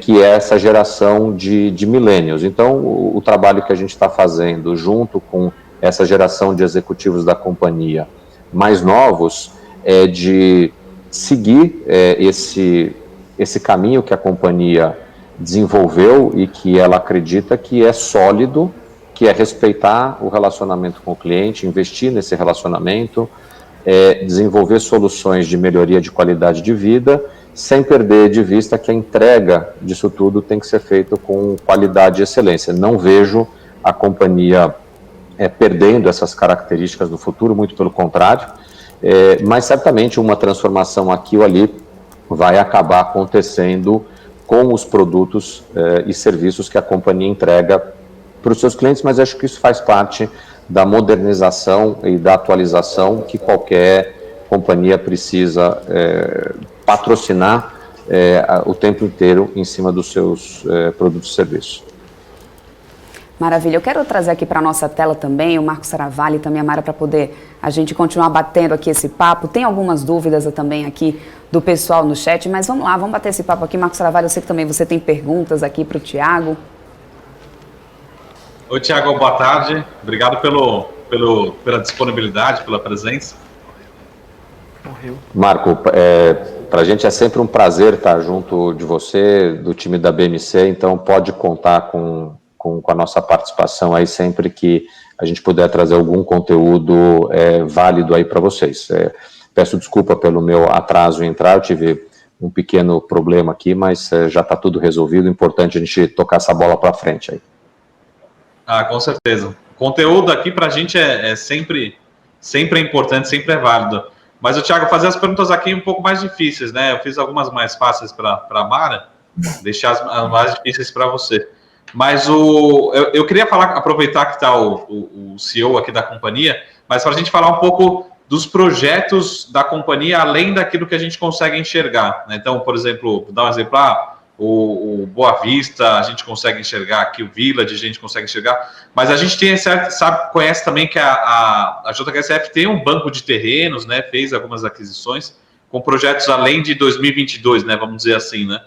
que é essa geração de millennials. Então, o trabalho que a gente está fazendo junto com essa geração de executivos da companhia mais novos é de seguir esse caminho que a companhia desenvolveu e que ela acredita que é sólido, que é respeitar o relacionamento com o cliente, investir nesse relacionamento, desenvolver soluções de melhoria de qualidade de vida, sem perder de vista que a entrega disso tudo tem que ser feita com qualidade e excelência. Não vejo a companhia perdendo essas características no futuro, muito pelo contrário, mas certamente uma transformação aqui ou ali vai acabar acontecendo com os produtos e serviços que a companhia entrega para os seus clientes, mas acho que isso faz parte da modernização e da atualização que qualquer companhia precisa patrocinar o tempo inteiro em cima dos seus produtos e serviços. Maravilha. Eu quero trazer aqui para a nossa tela também o Marcos Saravalli e também a Mara para poder a gente continuar batendo aqui esse papo. Tem algumas dúvidas também aqui do pessoal no chat, mas vamos lá, vamos bater esse papo aqui. Marcos Saravalli, eu sei que também você tem perguntas aqui para o Thiago. Oi, Thiago, boa tarde. Obrigado pela disponibilidade, pela presença. Marco, para a gente é sempre um prazer estar junto de você, do time da BMC, então pode contar com a nossa participação aí sempre que a gente puder trazer algum conteúdo válido aí para vocês. Peço desculpa pelo meu atraso em entrar, eu tive um pequeno problema aqui, mas já está tudo resolvido, importante a gente tocar essa bola para frente aí. Com certeza. O conteúdo aqui para a gente é sempre importante, sempre é válido. Mas, Thiago, fazer as perguntas aqui um pouco mais difíceis, né? Eu fiz algumas mais fáceis para a Mara, deixar as mais difíceis para você. Mas eu queria aproveitar que está o CEO aqui da companhia, mas para a gente falar um pouco dos projetos da companhia, além daquilo que a gente consegue enxergar, né? Então, por exemplo, vou dar um exemplo, o Boa Vista, a gente consegue enxergar aqui, o Village, a gente consegue enxergar, mas a gente conhece também que a JHSF tem um banco de terrenos, né? Fez algumas aquisições com projetos além de 2022, né? Vamos dizer assim, né?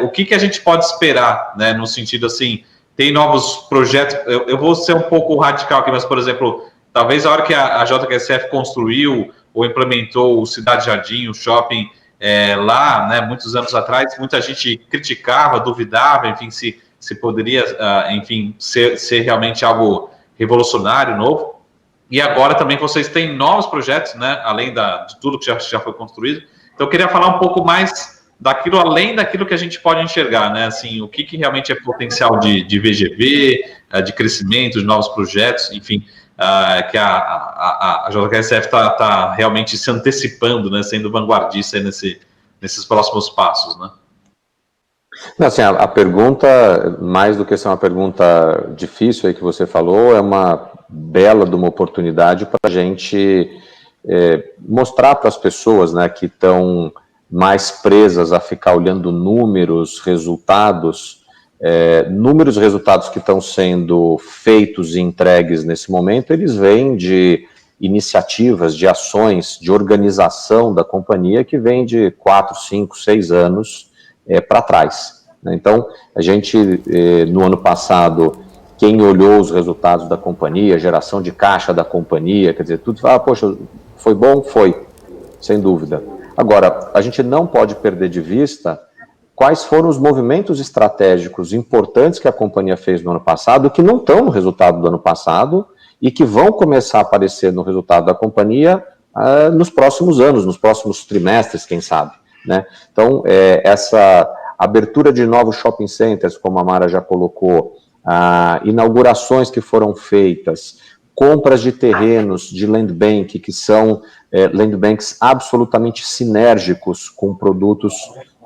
O que a gente pode esperar, né, no sentido assim, tem novos projetos, eu vou ser um pouco radical aqui, mas, por exemplo, talvez a hora que a JHSF construiu ou implementou o Cidade Jardim, o shopping lá, né, muitos anos atrás, muita gente criticava, duvidava, enfim, se poderia, enfim, ser realmente algo revolucionário, novo, e agora também vocês têm novos projetos, né, além de tudo que já foi construído, então eu queria falar um pouco mais além daquilo que a gente pode enxergar, né? Assim, o que realmente é potencial de VGV, de crescimento, de novos projetos, enfim, que a JHSF está realmente se antecipando, né? Sendo vanguardista aí nesses próximos passos, né? Não, assim, a pergunta, mais do que ser uma pergunta difícil aí que você falou, é uma bela de uma oportunidade para a gente mostrar para as pessoas, né, que estão mais presas a ficar olhando números, resultados que estão sendo feitos e entregues nesse momento, eles vêm de iniciativas, de ações, de organização da companhia que vem de 4, 5, 6 anos para trás. Então, a gente, no ano passado, quem olhou os resultados da companhia, geração de caixa da companhia, quer dizer, tudo fala, poxa, foi bom? Foi, sem dúvida. Agora, a gente não pode perder de vista quais foram os movimentos estratégicos importantes que a companhia fez no ano passado, que não estão no resultado do ano passado e que vão começar a aparecer no resultado da companhia nos próximos anos, nos próximos trimestres, quem sabe, né? Então, essa abertura de novos shopping centers, como a Mara já colocou, inaugurações que foram feitas, compras de terrenos de land bank, que são land banks absolutamente sinérgicos com produtos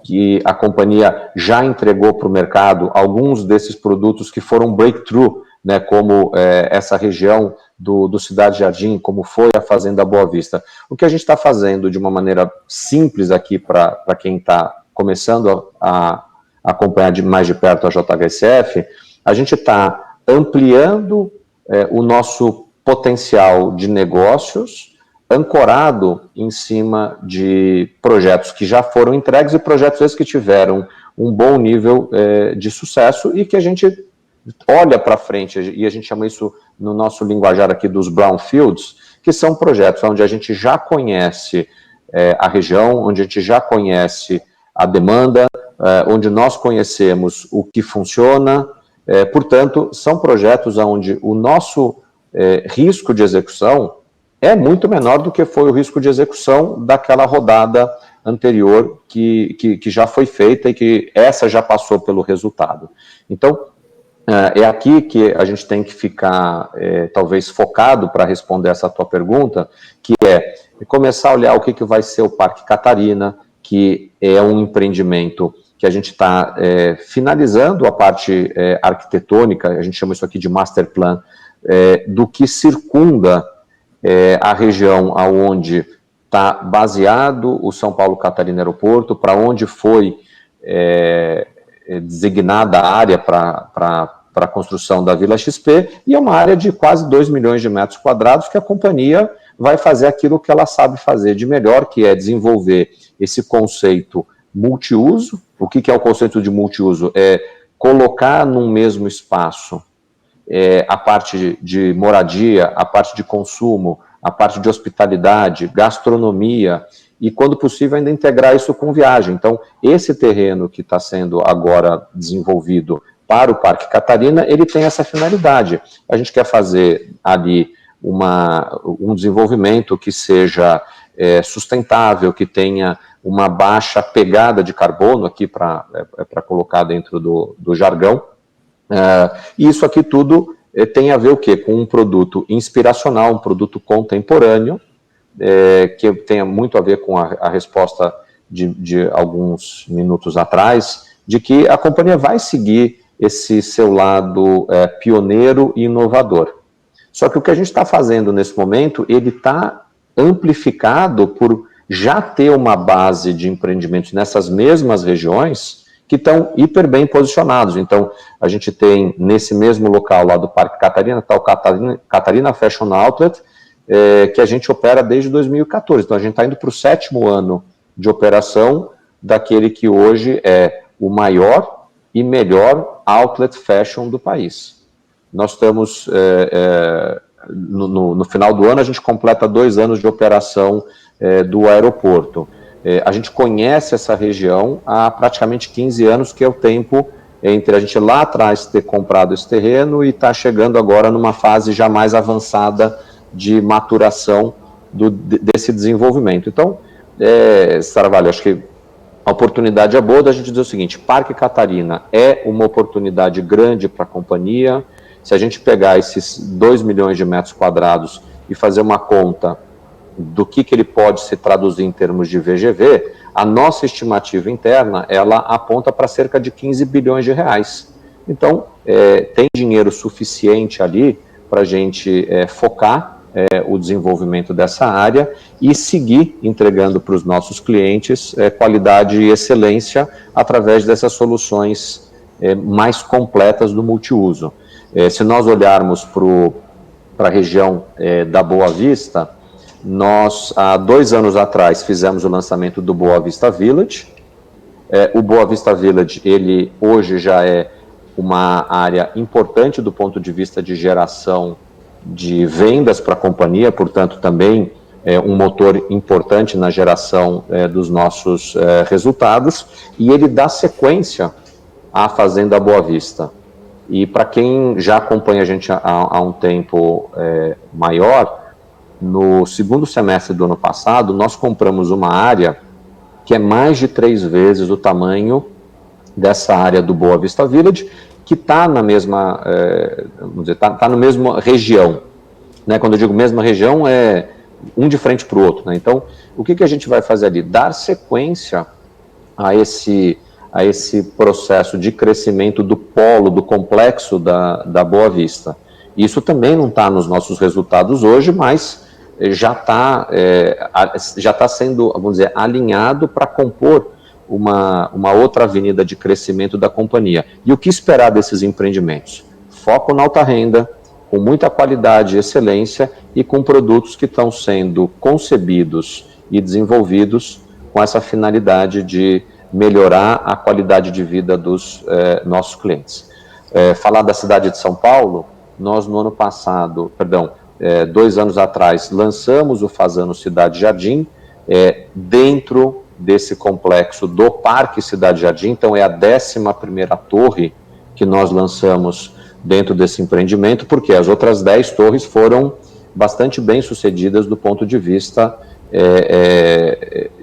que a companhia já entregou para o mercado, alguns desses produtos que foram breakthrough, né, como essa região do Cidade Jardim, como foi a Fazenda Boa Vista. O que a gente está fazendo de uma maneira simples aqui para quem está começando a acompanhar mais de perto a JHSF, a gente está ampliando o nosso potencial de negócios ancorado em cima de projetos que já foram entregues e projetos esses que tiveram um bom nível de sucesso e que a gente olha para frente, e a gente chama isso no nosso linguajar aqui dos brownfields, que são projetos onde a gente já conhece a região, onde a gente já conhece a demanda, onde nós conhecemos o que funciona, portanto, são projetos onde o nosso risco de execução é muito menor do que foi o risco de execução daquela rodada anterior que já foi feita e que essa já passou pelo resultado. Então, é aqui que a gente tem que ficar, talvez, focado para responder essa tua pergunta, que é começar a olhar o que vai ser o Parque Catarina, que é um empreendimento que a gente está finalizando a parte arquitetônica, a gente chama isso aqui de master plan, do que circunda a região aonde está baseado o São Paulo Catarina Aeroporto, para onde foi designada a área para a construção da Vila XP, e é uma área de quase 2 milhões de metros quadrados que a companhia vai fazer aquilo que ela sabe fazer de melhor, que é desenvolver esse conceito multiuso. O que é o conceito de multiuso? É colocar num mesmo espaço a parte de moradia, a parte de consumo, a parte de hospitalidade, gastronomia, e quando possível ainda integrar isso com viagem. Então, esse terreno que está sendo agora desenvolvido para o Parque Catarina, ele tem essa finalidade. A gente quer fazer ali um desenvolvimento que seja sustentável, que tenha uma baixa pegada de carbono, aqui para colocar dentro do jargão. E isso aqui tudo tem a ver o quê? Com um produto inspiracional, um produto contemporâneo, que tem muito a ver com a resposta de alguns minutos atrás, de que a companhia vai seguir esse seu lado pioneiro e inovador. Só que o que a gente está fazendo nesse momento, ele está amplificado por já ter uma base de empreendimentos nessas mesmas regiões que estão hiper bem posicionados. Então, a gente tem nesse mesmo local lá do Parque Catarina, está o Catarina Fashion Outlet, que a gente opera desde 2014. Então, a gente está indo para o 7º ano de operação daquele que hoje é o maior e melhor outlet fashion do país. Nós estamos, no final do ano, a gente completa 2 anos de operação do aeroporto. A gente conhece essa região há praticamente 15 anos, que é o tempo entre a gente lá atrás ter comprado esse terreno e estar chegando agora numa fase já mais avançada de maturação desse desenvolvimento. Então, Saravalho, acho que a oportunidade é boa da gente dizer o seguinte: Parque Catarina é uma oportunidade grande para a companhia. Se a gente pegar esses 2 milhões de metros quadrados e fazer uma conta do que ele pode se traduzir em termos de VGV, a nossa estimativa interna, ela aponta para cerca de 15 bilhões de reais. Então, tem dinheiro suficiente ali para a gente focar o desenvolvimento dessa área e seguir entregando para os nossos clientes qualidade e excelência através dessas soluções mais completas do multiuso. Se nós olharmos para a região da Boa Vista, nós, há 2 anos atrás, fizemos o lançamento do Boa Vista Village. O Boa Vista Village, ele hoje já é uma área importante do ponto de vista de geração de vendas para a companhia, portanto, também é um motor importante na geração dos nossos resultados, e ele dá sequência à Fazenda Boa Vista. E para quem já acompanha a gente há um tempo maior, no 2º semestre do ano passado, nós compramos uma área que é mais de 3 vezes o tamanho dessa área do Boa Vista Village, que está na mesma, vamos dizer, tá na mesma região. Né? Quando eu digo mesma região, é um de frente para o outro. Né? Então, o que a gente vai fazer ali? Dar sequência a esse processo de crescimento do polo, do complexo da Boa Vista. Isso também não está nos nossos resultados hoje, mas já está sendo, vamos dizer, alinhado para compor uma outra avenida de crescimento da companhia. E o que esperar desses empreendimentos? Foco na alta renda, com muita qualidade e excelência e com produtos que estão sendo concebidos e desenvolvidos com essa finalidade de melhorar a qualidade de vida dos nossos clientes. Falar da cidade de São Paulo, nós no ano passado, 2 anos atrás, lançamos o Fasano Cidade Jardim, dentro desse complexo do Parque Cidade Jardim. Então é a 11ª torre que nós lançamos dentro desse empreendimento, porque as outras 10 torres foram bastante bem sucedidas do ponto de vista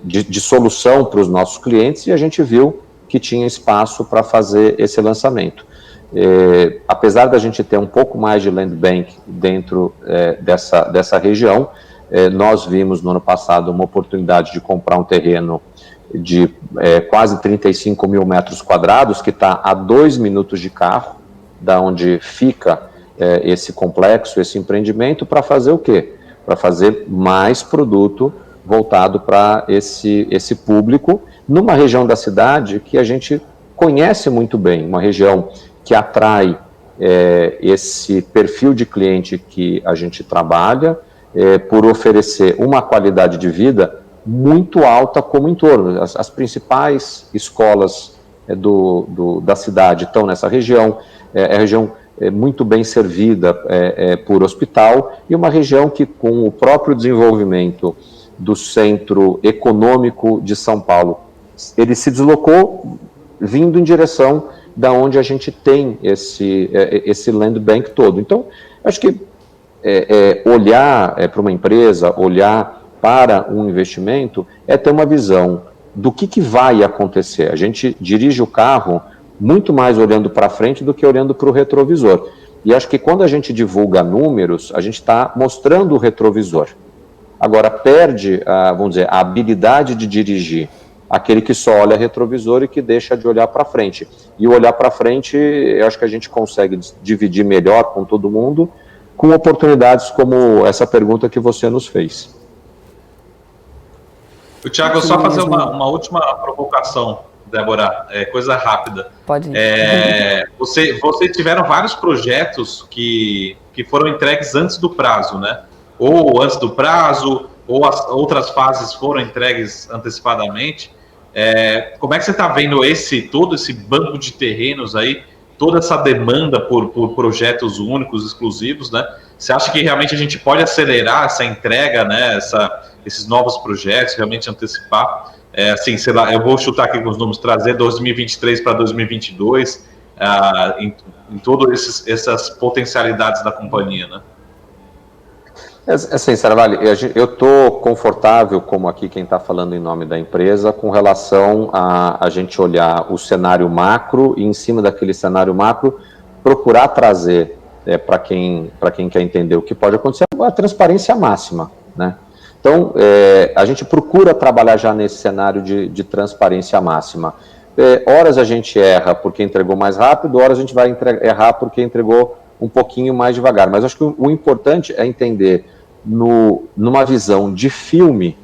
de solução para os nossos clientes, e a gente viu que tinha espaço para fazer esse lançamento. Apesar da gente ter um pouco mais de land bank dentro dessa região, nós vimos no ano passado uma oportunidade de comprar um terreno de quase 35 mil metros quadrados, que está a 2 minutos de carro da onde fica esse complexo, esse empreendimento, para fazer o quê? Para fazer mais produto voltado para esse público, numa região da cidade que a gente conhece muito bem, uma região que atrai esse perfil de cliente que a gente trabalha, por oferecer uma qualidade de vida muito alta como entorno. As principais escolas da cidade estão nessa região, é a região muito bem servida por hospital, e uma região que, com o próprio desenvolvimento do centro econômico de São Paulo, ele se deslocou vindo em direção da onde a gente tem esse land bank todo. Então, acho que olhar para uma empresa, olhar para um investimento, é ter uma visão do que vai acontecer. A gente dirige o carro muito mais olhando para frente do que olhando para o retrovisor. E acho que quando a gente divulga números, a gente está mostrando o retrovisor. Agora, perde, vamos dizer, a habilidade de dirigir aquele que só olha retrovisor e que deixa de olhar para frente. E o olhar para frente, eu acho que a gente consegue dividir melhor com todo mundo, com oportunidades como essa pergunta que você nos fez. O Thiago, só fazer uma última provocação, Débora, coisa rápida. Pode ir. Vocês tiveram vários projetos que foram entregues antes do prazo, né? Ou antes do prazo, ou as outras fases foram entregues antecipadamente. Como é que você está vendo todo esse banco de terrenos aí, toda essa demanda por projetos únicos, exclusivos, né? Você acha que realmente a gente pode acelerar essa entrega, né? Esses novos projetos, realmente antecipar? Assim, sei lá, eu vou chutar aqui com os números, trazer 2023 para 2022, em todas essas potencialidades da companhia, né? Assim, Saravalli, eu estou confortável, como aqui quem está falando em nome da empresa, com relação a gente olhar o cenário macro e, em cima daquele cenário macro, procurar trazer para quem quer entender o que pode acontecer a transparência máxima, né? Então, a gente procura trabalhar já nesse cenário de transparência máxima. Horas a gente erra porque entregou mais rápido, horas a gente vai errar porque entregou um pouquinho mais devagar. Mas acho que o importante é entender, numa visão de filme,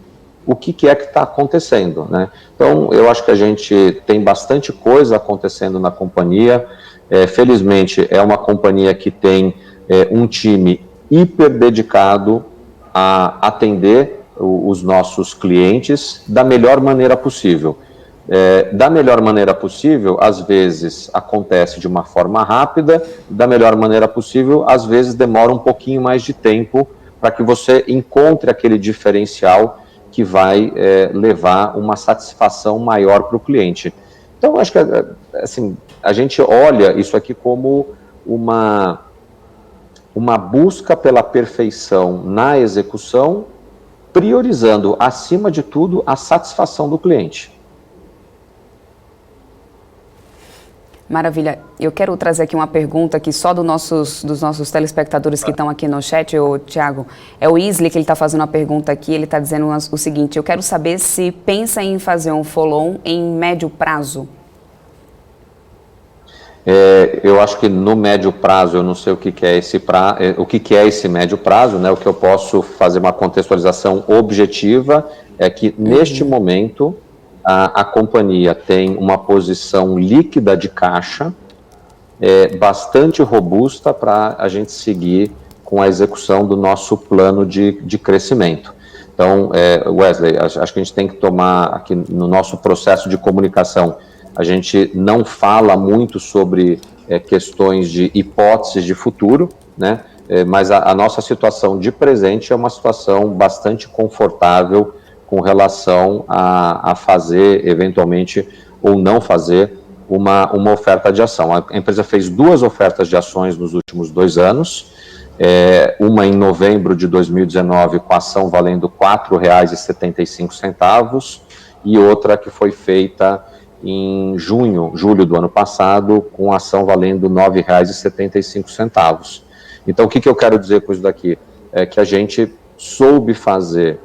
o que é que está acontecendo, né? Então, eu acho que a gente tem bastante coisa acontecendo na companhia. Felizmente, é uma companhia que tem um time hiper dedicado a atender os nossos clientes da melhor maneira possível. Da melhor maneira possível, às vezes acontece de uma forma rápida, da melhor maneira possível, às vezes demora um pouquinho mais de tempo para que você encontre aquele diferencial que vai levar uma satisfação maior para o cliente. Então, acho que assim, a gente olha isso aqui como uma busca pela perfeição na execução, priorizando, acima de tudo, a satisfação do cliente. Maravilha. Eu quero trazer aqui uma pergunta aqui só dos nossos telespectadores que estão aqui no chat, Thiago. É o Isley que ele está fazendo uma pergunta aqui, ele está dizendo o seguinte: eu quero saber se pensa em fazer um follow-on em médio prazo. Eu acho que no médio prazo, eu não sei o que é esse médio prazo, né? O que eu posso fazer uma contextualização objetiva é que, neste momento, a companhia tem uma posição líquida de caixa bastante robusta para a gente seguir com a execução do nosso plano de crescimento. Então, Wesley, acho que a gente tem que tomar aqui no nosso processo de comunicação, a gente não fala muito sobre questões de hipóteses de futuro, né? Mas a nossa situação de presente é uma situação bastante confortável com relação a fazer, eventualmente, ou não fazer uma oferta de ação. A empresa fez 2 ofertas de ações nos últimos 2 anos, uma em novembro de 2019 com a ação valendo R$ 4,75 e outra que foi feita em julho do ano passado, com a ação valendo R$ 9,75. Então, o que eu quero dizer com isso daqui? É que a gente soube fazer,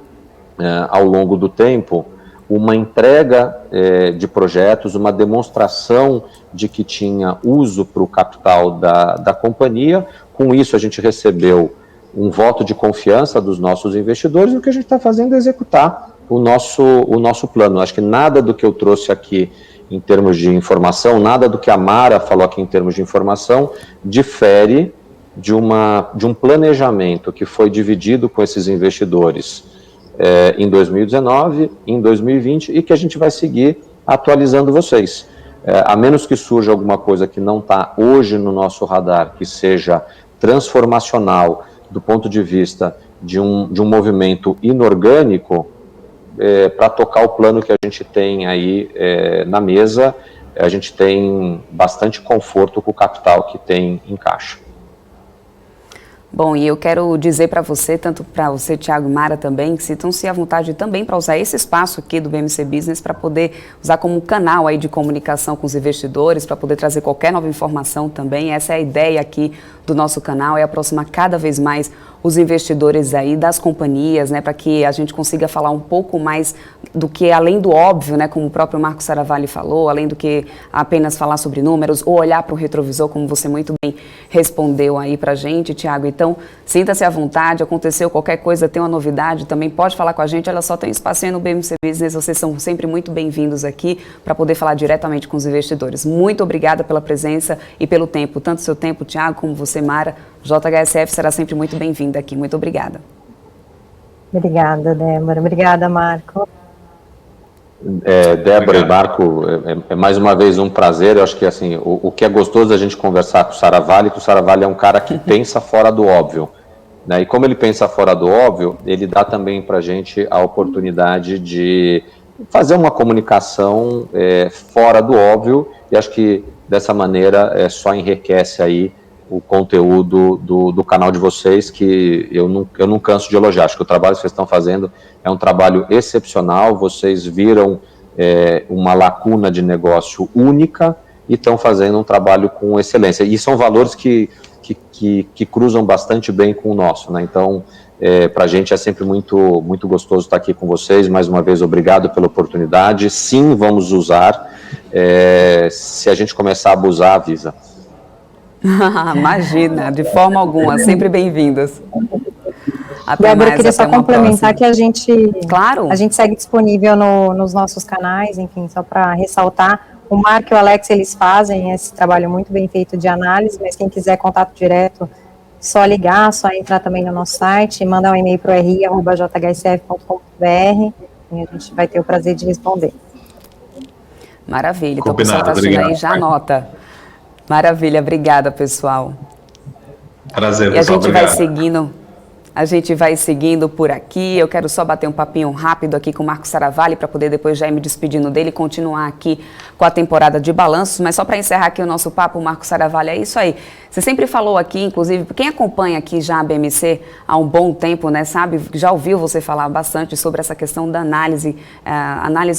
ao longo do tempo, uma entrega de projetos, uma demonstração de que tinha uso para o capital da companhia. Com isso, a gente recebeu um voto de confiança dos nossos investidores, e o que a gente está fazendo é executar o nosso plano. Acho que nada do que eu trouxe aqui em termos de informação, nada do que a Mara falou aqui em termos de informação, difere de um planejamento que foi dividido com esses investidores em 2019, em 2020, e que a gente vai seguir atualizando vocês. A menos que surja alguma coisa que não está hoje no nosso radar, que seja transformacional do ponto de vista de um movimento inorgânico, para tocar o plano que a gente tem aí na mesa, a gente tem bastante conforto com o capital que tem em caixa. Bom, e eu quero dizer para você, tanto para você, Thiago e Mara também, que sintam-se à vontade também para usar esse espaço aqui do BMC Business para poder usar como canal aí de comunicação com os investidores, para poder trazer qualquer nova informação também. Essa é a ideia aqui do nosso canal, é aproximar cada vez mais os investidores aí das companhias, né, para que a gente consiga falar um pouco mais do que além do óbvio, né, como o próprio Marco Saravalli falou, além do que apenas falar sobre números ou olhar para o retrovisor, como você muito bem respondeu aí para a gente, Thiago. Então, sinta-se à vontade, aconteceu qualquer coisa, tem uma novidade, também pode falar com a gente. Olha só, tem um espacinho no BMC Business, vocês são sempre muito bem-vindos aqui para poder falar diretamente com os investidores. Muito obrigada pela presença e pelo tempo, tanto seu tempo, Thiago, como você, Mara. JHSF será sempre muito bem-vinda aqui. Muito obrigada. Obrigada, Débora. Obrigada, Marco. Débora e Marco, é mais uma vez um prazer. Eu acho que assim, o que é gostoso da gente conversar com o Saravalli, que o Saravalli é um cara que pensa fora do óbvio, né? E como ele pensa fora do óbvio, ele dá também para a gente a oportunidade de fazer uma comunicação fora do óbvio, e acho que dessa maneira só enriquece aí o conteúdo do canal de vocês, que eu não canso de elogiar. Acho que o trabalho que vocês estão fazendo é um trabalho excepcional. Vocês viram uma lacuna de negócio única e estão fazendo um trabalho com excelência. E são valores que cruzam bastante bem com o nosso, né? Então, para a gente é sempre muito, muito gostoso estar aqui com vocês. Mais uma vez, obrigado pela oportunidade. Sim, vamos usar. Se a gente começar a abusar, avisa. Imagina, de forma alguma, sempre bem-vindas. Débora, eu queria só complementar que a gente segue disponível nos nossos canais, enfim, só para ressaltar, o Marco e o Alex, eles fazem esse trabalho muito bem feito de análise, mas quem quiser contato direto, só ligar, só entrar também no nosso site, mandar um e-mail para o ri@jhsf.com.br, e a gente vai ter o prazer de responder. Maravilha, então o pessoal está assistindo aí, já anota. Maravilha, obrigada, pessoal. Prazer, e pessoal, a gente vai seguindo por aqui. Eu quero só bater um papinho rápido aqui com o Marco Saravalli para poder depois já ir me despedindo dele e continuar aqui com a temporada de balanços. Mas só para encerrar aqui o nosso papo, Marco Saravalli, é isso aí. Você sempre falou aqui, inclusive, quem acompanha aqui já a BMC há um bom tempo, né, sabe, já ouviu você falar bastante sobre essa questão da análise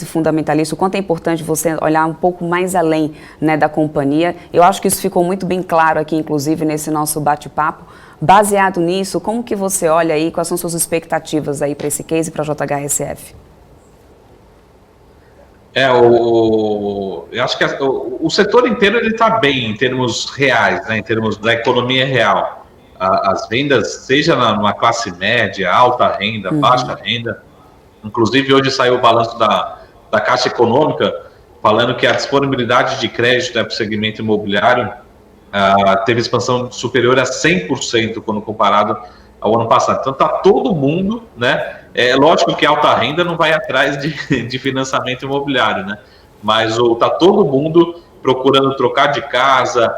fundamentalista, o quanto é importante você olhar um pouco mais além, né, da companhia. Eu acho que isso ficou muito bem claro aqui, inclusive, nesse nosso bate-papo. Baseado nisso, como que você olha aí, quais são suas expectativas aí para esse case e para a JHSF? Eu acho que o setor inteiro ele está bem em termos reais, né, em termos da economia real. As vendas, seja numa classe média, alta renda, baixa renda, inclusive hoje saiu o balanço da Caixa Econômica falando que a disponibilidade de crédito para o segmento imobiliário teve expansão superior a 100% quando comparado ao ano passado. Então está todo mundo, né? É lógico que alta renda não vai atrás de financiamento imobiliário, né? Mas está todo mundo procurando trocar de casa,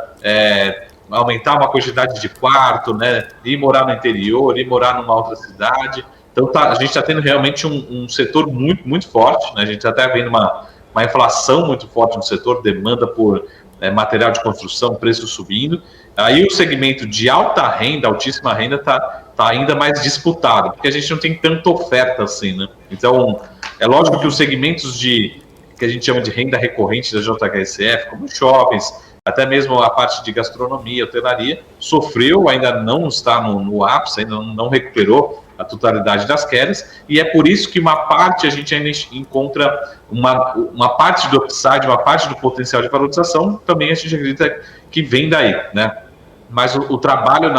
aumentar uma quantidade de quarto, né? Ir morar no interior, ir morar numa outra cidade. Então a gente está tendo realmente um setor muito, muito forte, né? A gente está até vendo uma inflação muito forte no setor, demanda por material de construção, preço subindo. Aí o segmento de alta renda, altíssima renda, tá ainda mais disputado, porque a gente não tem tanta oferta assim, né? Então, é lógico que os segmentos que a gente chama de renda recorrente da JHSF, como shoppings, até mesmo a parte de gastronomia, hotelaria, sofreu, ainda não está no ápice, ainda não recuperou a totalidade das quedas, e é por isso que uma parte a gente ainda encontra uma parte do upside, uma parte do potencial de valorização, também a gente acredita que vem daí, né? Mas o trabalho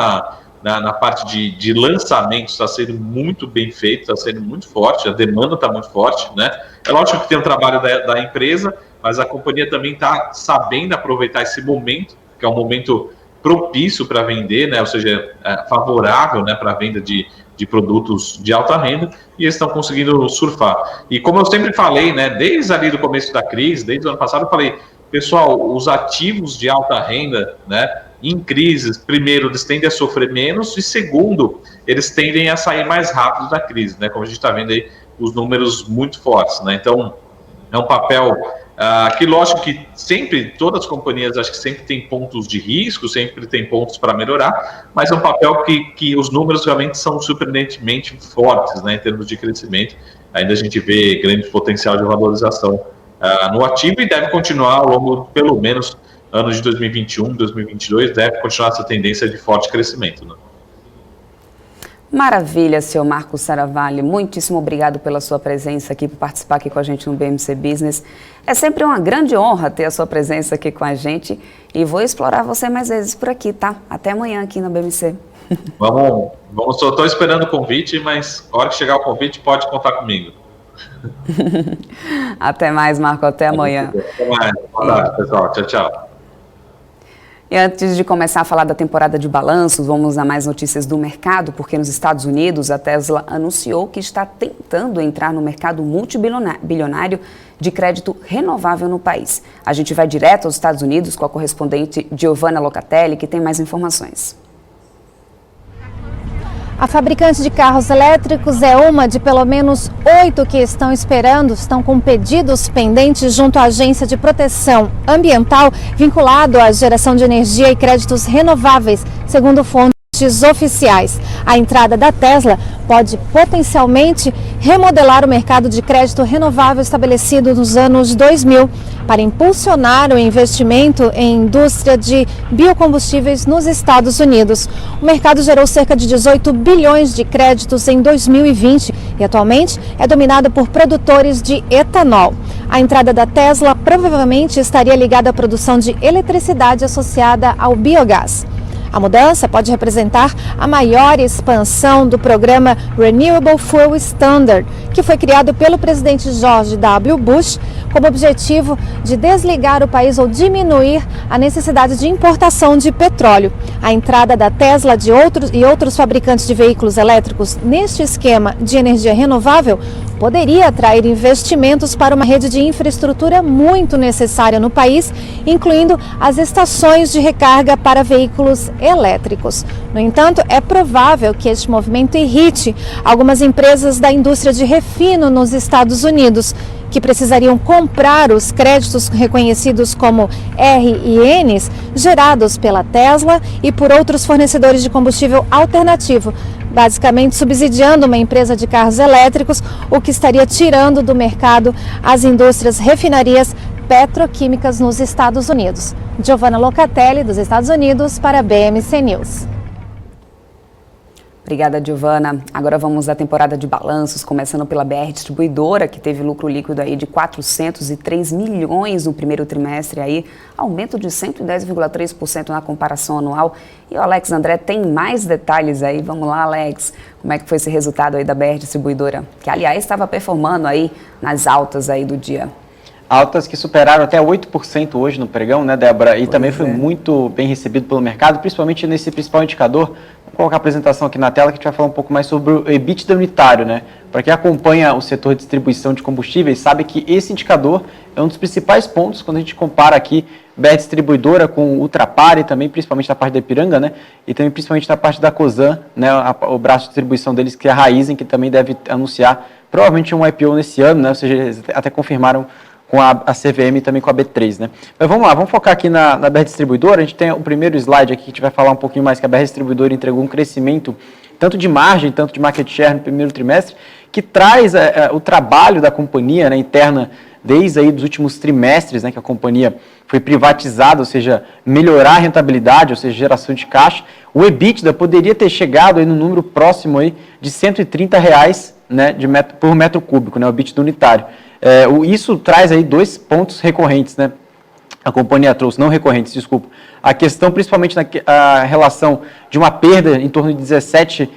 na parte de lançamento está sendo muito bem feito, está sendo muito forte, a demanda está muito forte, né? É lógico que tem um trabalho da empresa, mas a companhia também está sabendo aproveitar esse momento, que é um momento propício para vender, né? Ou seja, favorável, né, para a venda de produtos de alta renda, e eles estão conseguindo surfar. E como eu sempre falei, né, desde ali do começo da crise, desde o ano passado, eu falei, pessoal, os ativos de alta renda, né, em crises, primeiro, eles tendem a sofrer menos, e segundo, eles tendem a sair mais rápido da crise, né, como a gente está vendo aí, os números muito fortes, né, então é um papel que, lógico que sempre, todas as companhias, acho que sempre tem pontos de risco, sempre tem pontos para melhorar, mas é um papel que os números realmente são surpreendentemente fortes, né, em termos de crescimento. Ainda a gente vê grande potencial de valorização no ativo, e deve continuar ao longo, pelo menos, anos de 2021, 2022, deve continuar essa tendência de forte crescimento, né? Maravilha, senhor Marcos Saravalli. Muitíssimo obrigado pela sua presença aqui, por participar aqui com a gente no BMC Business. É sempre uma grande honra ter a sua presença aqui com a gente, e vou explorar você mais vezes por aqui, tá? Até amanhã aqui no BMC. Vamos, estou esperando o convite, mas a hora que chegar o convite pode contar comigo. Até mais, Marco, até amanhã. Até mais, boa tarde, pessoal. Tchau, tchau. E antes de começar a falar da temporada de balanços, vamos a mais notícias do mercado, porque nos Estados Unidos a Tesla anunciou que está tentando entrar no mercado multibilionário de crédito renovável no país. A gente vai direto aos Estados Unidos com a correspondente Giovanna Locatelli, que tem mais informações. A fabricante de carros elétricos é uma de pelo menos 8 que estão com pedidos pendentes junto à Agência de Proteção Ambiental vinculado à geração de energia e créditos renováveis, segundo fontes oficiais. A entrada da Tesla pode potencialmente remodelar o mercado de crédito renovável estabelecido nos anos 2000 para impulsionar o investimento em indústria de biocombustíveis nos Estados Unidos. O mercado gerou cerca de 18 bilhões de créditos em 2020 e atualmente é dominado por produtores de etanol. A entrada da Tesla provavelmente estaria ligada à produção de eletricidade associada ao biogás. A mudança pode representar a maior expansão do programa Renewable Fuel Standard, que foi criado pelo presidente George W. Bush como objetivo de desligar o país ou diminuir a necessidade de importação de petróleo. A entrada da Tesla e outros fabricantes de veículos elétricos neste esquema de energia renovável poderia atrair investimentos para uma rede de infraestrutura muito necessária no país, incluindo as estações de recarga para veículos elétricos. No entanto, é provável que este movimento irrite algumas empresas da indústria de refino nos Estados Unidos, que precisariam comprar os créditos reconhecidos como RINs gerados pela Tesla e por outros fornecedores de combustível alternativo, basicamente subsidiando uma empresa de carros elétricos, o que estaria tirando do mercado as indústrias refinarias petroquímicas nos Estados Unidos. Giovanna Locatelli, dos Estados Unidos, para a BMC News. Obrigada, Giovanna. Agora vamos à temporada de balanços, começando pela BR Distribuidora, que teve lucro líquido aí de 403 milhões no primeiro trimestre, aí, aumento de 110,3% na comparação anual. E o Alex André tem mais detalhes aí. Vamos lá, Alex. Como é que foi esse resultado aí da BR Distribuidora? Que, aliás, estava performando aí nas altas aí do dia. Altas que superaram até 8% hoje no pregão, né, Débora? E também foi muito bem recebido pelo mercado, principalmente nesse principal indicador. Vou colocar a apresentação aqui na tela que a gente vai falar um pouco mais sobre o EBITDA unitário, né? Para quem acompanha o setor de distribuição de combustíveis, sabe que esse indicador é um dos principais pontos quando a gente compara aqui BR Distribuidora com Ultrapar e também principalmente na parte da Ipiranga, né? E também principalmente na parte da Cosan, né? O braço de distribuição deles, que é a Raízen, que também deve anunciar provavelmente um IPO nesse ano, né? Ou seja, eles até confirmaram com a CVM e também com a B3, né? Mas vamos lá, vamos focar aqui na BR Distribuidora. A gente tem o primeiro slide aqui que a gente vai falar um pouquinho mais, que a BR Distribuidora entregou um crescimento tanto de margem, tanto de market share no primeiro trimestre, que traz o trabalho da companhia, né, interna desde aí dos últimos trimestres, né, que a companhia foi privatizada, ou seja, melhorar a rentabilidade, ou seja, geração de caixa. O EBITDA poderia ter chegado aí no número próximo aí de R$130, né, por metro cúbico, né, o EBITDA unitário. Isso traz aí dois pontos recorrentes, né? a companhia trouxe, não recorrentes, desculpa, a questão principalmente a relação de uma perda em torno de R$17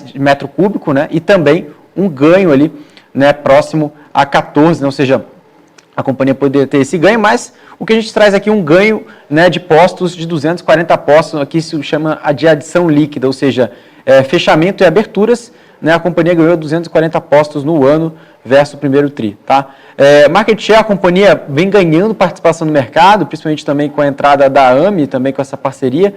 de metro cúbico, né, e também um ganho ali, né, próximo a 14, né, ou seja, a companhia poderia ter esse ganho, mas o que a gente traz aqui é um ganho, né, de postos de 240 postos, aqui se chama de adição líquida, ou seja, fechamento e aberturas, né, a companhia ganhou 240 postos no ano versus o primeiro TRI. Tá? Market share, a companhia vem ganhando participação no mercado, principalmente também com a entrada da AMI, também com essa parceria.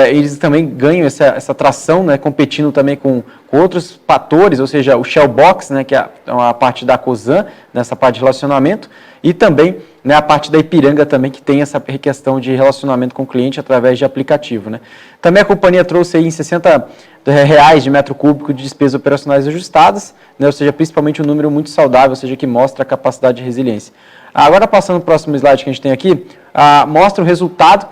Eles também ganham essa tração, né, competindo também com outros fatores, ou seja, o Shell Box, né, que é a parte da Cosan, nessa parte de relacionamento, e também, né, a parte da Ipiranga também, que tem essa questão de relacionamento com o cliente através de aplicativo. Né. Também a companhia trouxe aí em R$60 de metro cúbico de despesas operacionais ajustadas, né, ou seja, principalmente um número muito saudável, ou seja, que mostra a capacidade de resiliência. Agora, passando para o próximo slide que a gente tem aqui, mostra o resultado,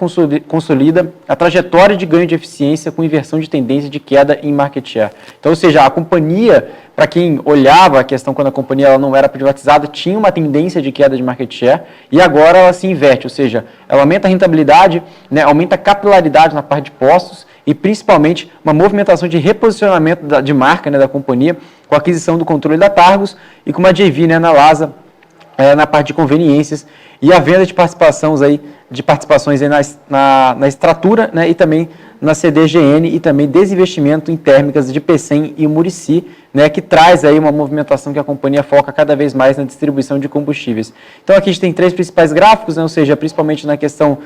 consolida a trajetória de ganho de eficiência com inversão de tendência de queda em market share. Então, ou seja, a companhia, para quem olhava a questão quando a companhia ela não era privatizada, tinha uma tendência de queda de market share e agora ela se inverte, ou seja, ela aumenta a rentabilidade, né, aumenta a capilaridade na parte de postos e principalmente uma movimentação de reposicionamento de marca, né, da companhia com a aquisição do controle da Targus e com uma JV, né, na LASA, na parte de conveniências e a venda de participações aí na Extratura, né, e também na CDGN e também desinvestimento em térmicas de Pecém e Murici, né, que traz aí uma movimentação que a companhia foca cada vez mais na distribuição de combustíveis. Então aqui a gente tem 3 principais gráficos, né, ou seja, principalmente na questão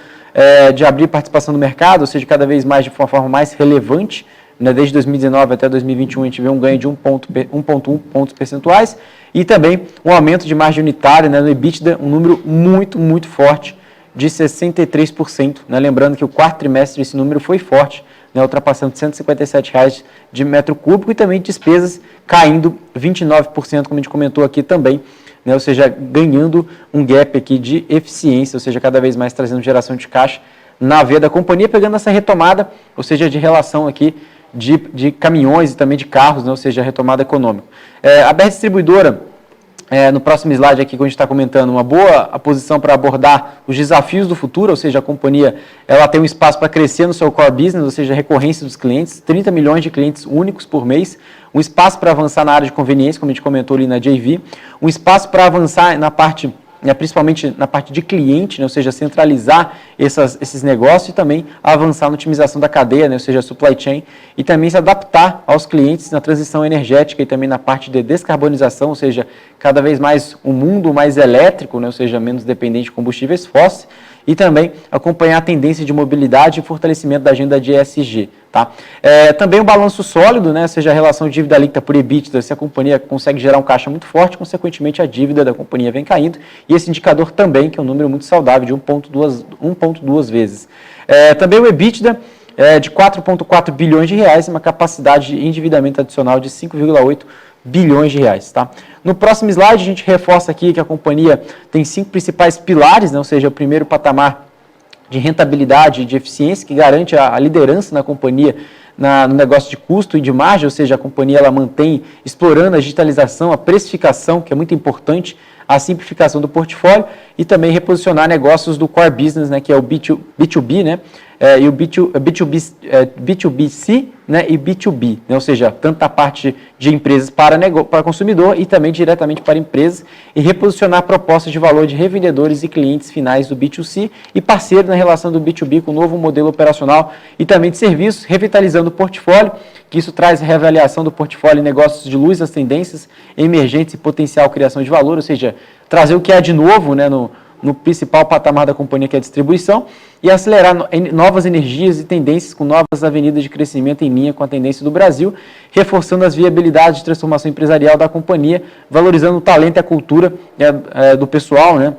de abrir participação no mercado, ou seja, cada vez mais de uma forma mais relevante, né, desde 2019 até 2021 a gente vê um ganho de 1,1 pontos percentuais e também um aumento de margem unitária, né, no EBITDA, um número muito forte de 63%. Né, lembrando que o quarto trimestre esse número foi forte, né, ultrapassando R$157 de metro cúbico e também despesas caindo 29%, como a gente comentou aqui também, né, ou seja, ganhando um gap aqui de eficiência, ou seja, cada vez mais trazendo geração de caixa na veia da companhia, pegando essa retomada, ou seja, de relação aqui de caminhões e também de carros, né, ou seja, a retomada econômica. A BR Distribuidora, no próximo slide aqui que a gente está comentando, uma boa posição para abordar os desafios do futuro, ou seja, a companhia ela tem um espaço para crescer no seu core business, ou seja, a recorrência dos clientes, 30 milhões de clientes únicos por mês, um espaço para avançar na área de conveniência, como a gente comentou ali na JV, um espaço para avançar na parte, principalmente na parte de cliente, né, ou seja, centralizar esses negócios e também avançar na otimização da cadeia, né, ou seja, supply chain, e também se adaptar aos clientes na transição energética e também na parte de descarbonização, ou seja, cada vez mais um mundo mais elétrico, né, ou seja, menos dependente de combustíveis fósseis, e também acompanhar a tendência de mobilidade e fortalecimento da agenda de ESG. Tá? Também um balanço sólido, né, seja a relação de dívida líquida por EBITDA, se a companhia consegue gerar um caixa muito forte, consequentemente a dívida da companhia vem caindo, e esse indicador também, que é um número muito saudável, de 1,2 vezes. Também o EBITDA de 4,4 bilhões de reais, uma capacidade de endividamento adicional de 5,8 bilhões de reais. Tá? No próximo slide, a gente reforça aqui que a companhia tem 5 principais pilares, né, ou seja, o primeiro patamar de rentabilidade e de eficiência, que garante a liderança na companhia no negócio de custo e de margem, ou seja, a companhia ela mantém explorando a digitalização, a precificação, que é muito importante, a simplificação do portfólio e também reposicionar negócios do core business, né, que é o B2B, né, e o B2B-C, né, e B2B, né, ou seja, tanto a parte de empresas para consumidor e também diretamente para empresas, e reposicionar propostas de valor de revendedores e clientes finais do B2C e parceiro na relação do B2B com o novo modelo operacional e também de serviços, revitalizando o portfólio, que isso traz reavaliação do portfólio em negócios de luz às tendências emergentes e potencial criação de valor, ou seja, trazer o que é de novo, né, no principal patamar da companhia, que é a distribuição, e acelerar novas energias e tendências com novas avenidas de crescimento em linha com a tendência do Brasil, reforçando as viabilidades de transformação empresarial da companhia, valorizando o talento e a cultura do pessoal, né,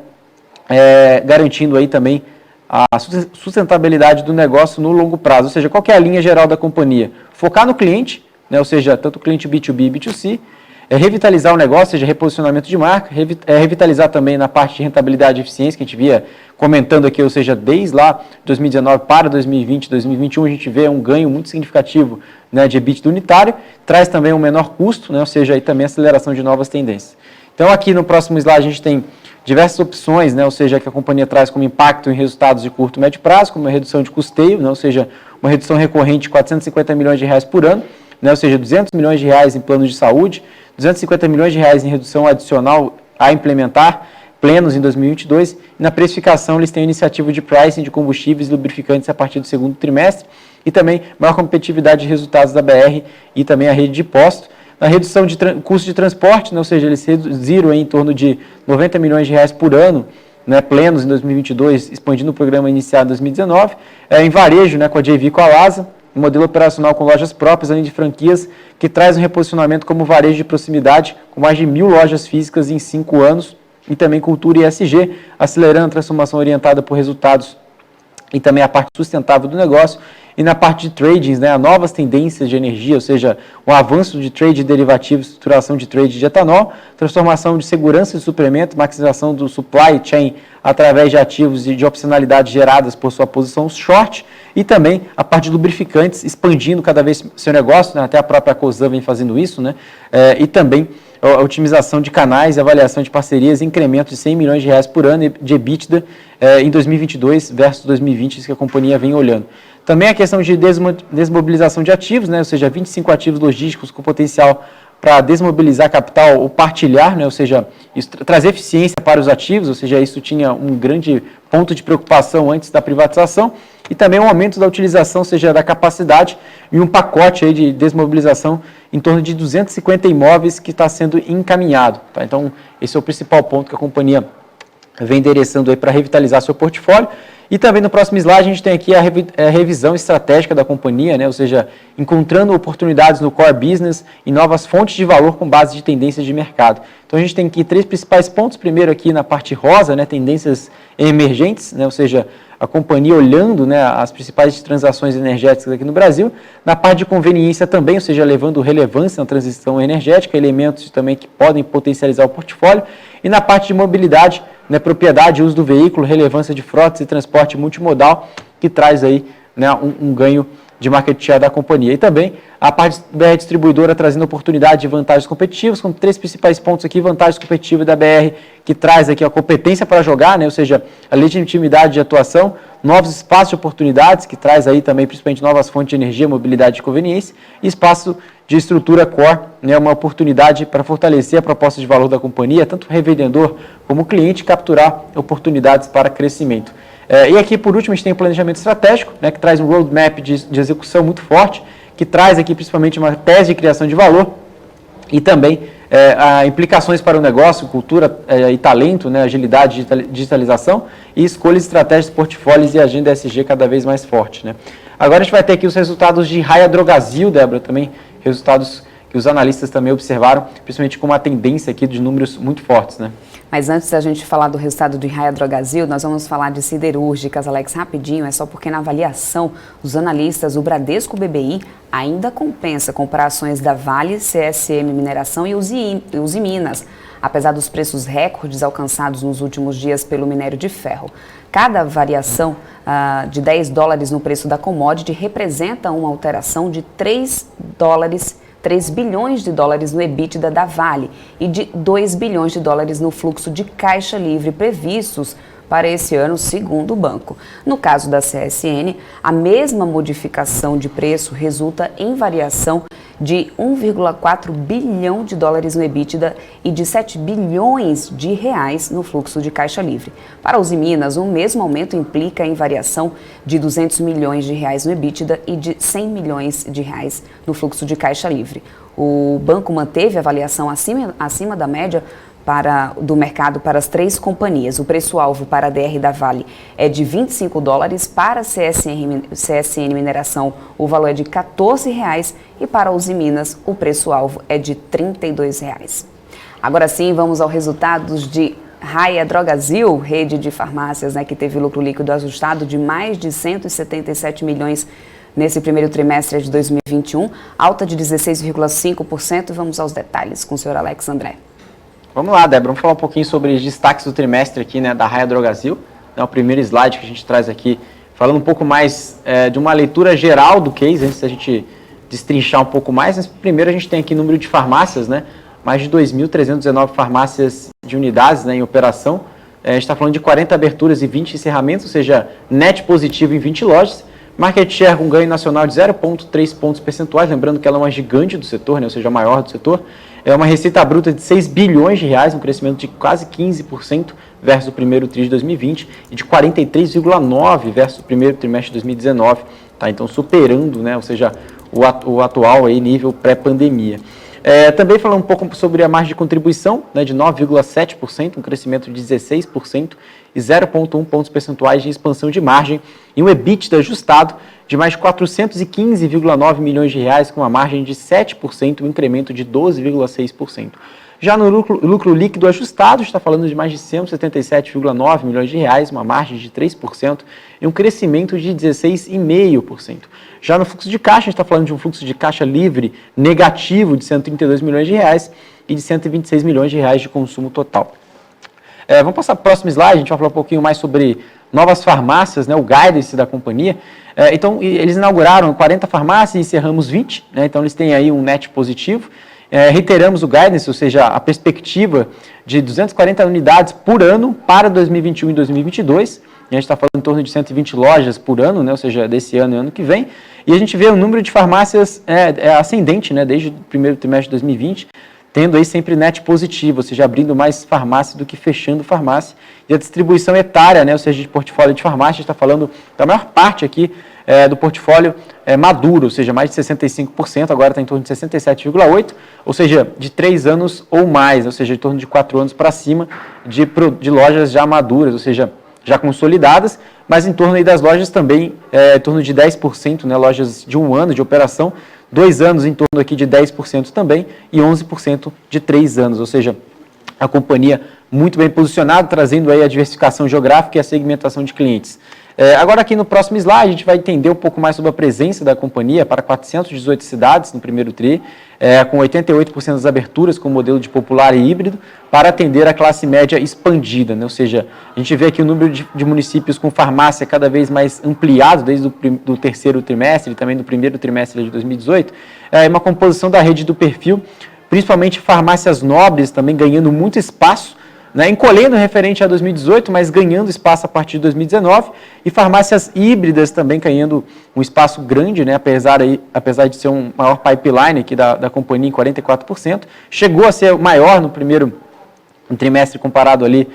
garantindo aí também a sustentabilidade do negócio no longo prazo, ou seja, qual que é a linha geral da companhia? Focar no cliente, né, ou seja, tanto o cliente B2B e B2C, revitalizar o negócio, ou seja, reposicionamento de marca, revitalizar também na parte de rentabilidade e eficiência, que a gente via comentando aqui, ou seja, desde lá 2019 para 2020, 2021, a gente vê um ganho muito significativo, né, de EBITDA unitário, traz também um menor custo, né, ou seja, aí também aceleração de novas tendências. Então aqui no próximo slide a gente tem diversas opções, né, ou seja, que a companhia traz como impacto em resultados de curto e médio prazo, como a redução de custeio, né, ou seja, uma redução recorrente de 450 milhões de reais por ano, né, ou seja, 200 milhões de reais em planos de saúde, 250 milhões de reais em redução adicional a implementar, plenos em 2022, e na precificação eles têm a iniciativa de pricing de combustíveis e lubrificantes a partir do segundo trimestre, e também maior competitividade de resultados da BR e também a rede de postos. Na redução de custo de transporte, né, ou seja, eles reduziram em torno de 90 milhões de reais por ano, né, plenos em 2022, expandindo o programa iniciado em 2019, em varejo, né, com a JV com a Lasa, um modelo operacional com lojas próprias, além de franquias, que traz um reposicionamento como varejo de proximidade, com mais de 1.000 lojas físicas em 5 anos, e também cultura e ESG, acelerando a transformação orientada por resultados e também a parte sustentável do negócio. E na parte de tradings, né, novas tendências de energia, ou seja, o avanço de trade de derivativos, estruturação de trade de etanol, transformação de segurança de suplemento, maximização do supply chain através de ativos e de opcionalidades geradas por sua posição short, e também a parte de lubrificantes, expandindo cada vez seu negócio, né, até a própria Cosan vem fazendo isso, né, e também a otimização de canais e avaliação de parcerias, incremento de 100 milhões de reais por ano de EBITDA em 2022 versus 2020, isso que a companhia vem olhando. Também a questão de desmobilização de ativos, né, ou seja, 25 ativos logísticos com potencial para desmobilizar capital ou partilhar, né, ou seja, isso, trazer eficiência para os ativos, ou seja, isso tinha um grande ponto de preocupação antes da privatização, e também um aumento da utilização, ou seja, da capacidade, e um pacote aí de desmobilização em torno de 250 imóveis que está sendo encaminhado. Tá? Então, esse é o principal ponto que a companhia vem endereçando aí para revitalizar seu portfólio. E também no próximo slide a gente tem aqui a revisão estratégica da companhia, né? Ou seja, encontrando oportunidades no core business e novas fontes de valor com base de tendências de mercado. Então a gente tem aqui 3 principais pontos. Primeiro aqui na parte rosa, né, tendências emergentes, né? Ou seja, a companhia olhando, né, as principais transações energéticas aqui no Brasil. Na parte de conveniência também, ou seja, levando relevância na transição energética, elementos também que podem potencializar o portfólio. E na parte de mobilidade, né, propriedade e uso do veículo, relevância de frotas e transporte multimodal, que traz aí, né, um ganho de market share da companhia. E também a parte BR Distribuidora trazendo oportunidade de vantagens competitivas, com 3 principais pontos aqui: vantagens competitivas da BR, que traz aqui a competência para jogar, né, ou seja, a legitimidade de atuação, novos espaços de oportunidades, que traz aí também principalmente novas fontes de energia, mobilidade e conveniência, e espaço de estrutura core, né, uma oportunidade para fortalecer a proposta de valor da companhia, tanto revendedor como cliente, capturar oportunidades para crescimento. E aqui, por último, a gente tem o planejamento estratégico, né, que traz um roadmap de execução muito forte, que traz aqui principalmente uma tese de criação de valor e também implicações para o negócio, cultura e talento, né, agilidade, digitalização e escolhas, estratégias, portfólios e agenda ESG cada vez mais forte. Né. Agora a gente vai ter aqui os resultados de Raia Drogasil, Débora, também resultados que os analistas também observaram, principalmente com uma tendência aqui de números muito fortes, né? Mas antes da gente falar do resultado de Raia Drogasil, nós vamos falar de siderúrgicas, Alex, rapidinho, é só porque na avaliação dos analistas, o Bradesco BBI ainda compensa comprar ações da Vale, CSN Mineração e Usiminas, apesar dos preços recordes alcançados nos últimos dias pelo minério de ferro. Cada variação de $10 no preço da commodity representa uma alteração de 3 bilhões de dólares no EBITDA da Vale e de 2 bilhões de dólares no fluxo de caixa livre previstos para esse ano, segundo o banco. No caso da CSN, a mesma modificação de preço resulta em variação de 1,4 bilhão de dólares no EBITDA e de 7 bilhões de reais no fluxo de caixa livre. Para os Usiminas, o mesmo aumento implica em variação de 200 milhões de reais no EBITDA e de 100 milhões de reais no fluxo de caixa livre. O banco manteve a avaliação acima da média do mercado para as 3 companhias. O preço-alvo para a DR da Vale é de $25, para a CSN Mineração o valor é de R$14 e para os Usiminas o preço-alvo é de R$32. Agora sim, vamos aos resultados de Raia Drogasil, rede de farmácias, né, que teve lucro líquido ajustado de mais de 177 milhões nesse primeiro trimestre de 2021, alta de 16,5%. Vamos aos detalhes com o senhor Alex André. Vamos lá, Débora, vamos falar um pouquinho sobre os destaques do trimestre aqui, né, da Raia Drogasil. É o primeiro slide que a gente traz aqui, falando um pouco mais de uma leitura geral do case, antes da gente destrinchar um pouco mais. Mas primeiro a gente tem aqui o número de farmácias, né, mais de 2.319 farmácias de unidades, né, em operação. A gente está falando de 40 aberturas e 20 encerramentos, ou seja, net positivo em 20 lojas. Market share com ganho nacional de 0,3 pontos percentuais, lembrando que ela é uma gigante do setor, né, ou seja, a maior do setor. É uma receita bruta de 6 bilhões de reais, um crescimento de quase 15% versus o primeiro TRI de 2020 e de 43,9% versus o primeiro trimestre de 2019. Tá? Então, superando, né, ou seja, o atual aí, nível pré-pandemia. Também falando um pouco sobre a margem de contribuição, né, de 9,7%, um crescimento de 16% e 0,1 pontos percentuais de expansão de margem e um EBITDA ajustado de mais de 415,9 milhões de reais com uma margem de 7%, um incremento de 12,6%. Já no lucro líquido ajustado, está falando de mais de 177,9 milhões de reais, uma margem de 3% e um crescimento de 16,5%. Já no fluxo de caixa, a gente está falando de um fluxo de caixa livre negativo de 132 milhões de reais e de 126 milhões de reais de consumo total. Vamos passar para o próximo slide, a gente vai falar um pouquinho mais sobre novas farmácias, né, o guidance da companhia. Então, eles inauguraram 40 farmácias e encerramos 20, né, então eles têm aí um net positivo. Reiteramos o guidance, ou seja, a perspectiva de 240 unidades por ano para 2021 e 2022. A gente está falando em torno de 120 lojas por ano, né, ou seja, desse ano e ano que vem. E a gente vê o número de farmácias ascendente, né, desde o primeiro trimestre de 2020, tendo aí sempre net positivo, ou seja, abrindo mais farmácia do que fechando farmácia. E a distribuição etária, né, ou seja, de portfólio de farmácia, a gente está falando da maior parte aqui do portfólio maduro, ou seja, mais de 65%, agora está em torno de 67,8%, ou seja, de 3 anos ou mais, ou seja, em torno de 4 anos para cima de lojas já maduras, ou seja, já consolidadas, mas em torno aí das lojas também, em torno de 10%, né, lojas de 1 ano de operação, 2 anos em torno aqui de 10% também e 11% de 3 anos, ou seja, a companhia muito bem posicionada, trazendo aí a diversificação geográfica e a segmentação de clientes. Agora aqui no próximo slide a gente vai entender um pouco mais sobre a presença da companhia para 418 cidades no primeiro TRI, com 88% das aberturas com modelo de popular e híbrido, para atender a classe média expandida, né? Ou seja, a gente vê aqui o número de municípios com farmácia cada vez mais ampliado desde o terceiro trimestre e também do primeiro trimestre de 2018, uma composição da rede do perfil, principalmente farmácias nobres também ganhando muito espaço, né, encolhendo referente a 2018, mas ganhando espaço a partir de 2019, e farmácias híbridas também ganhando um espaço grande, né, apesar de ser um maior pipeline aqui da companhia em 44%, chegou a ser maior no primeiro trimestre comparado ali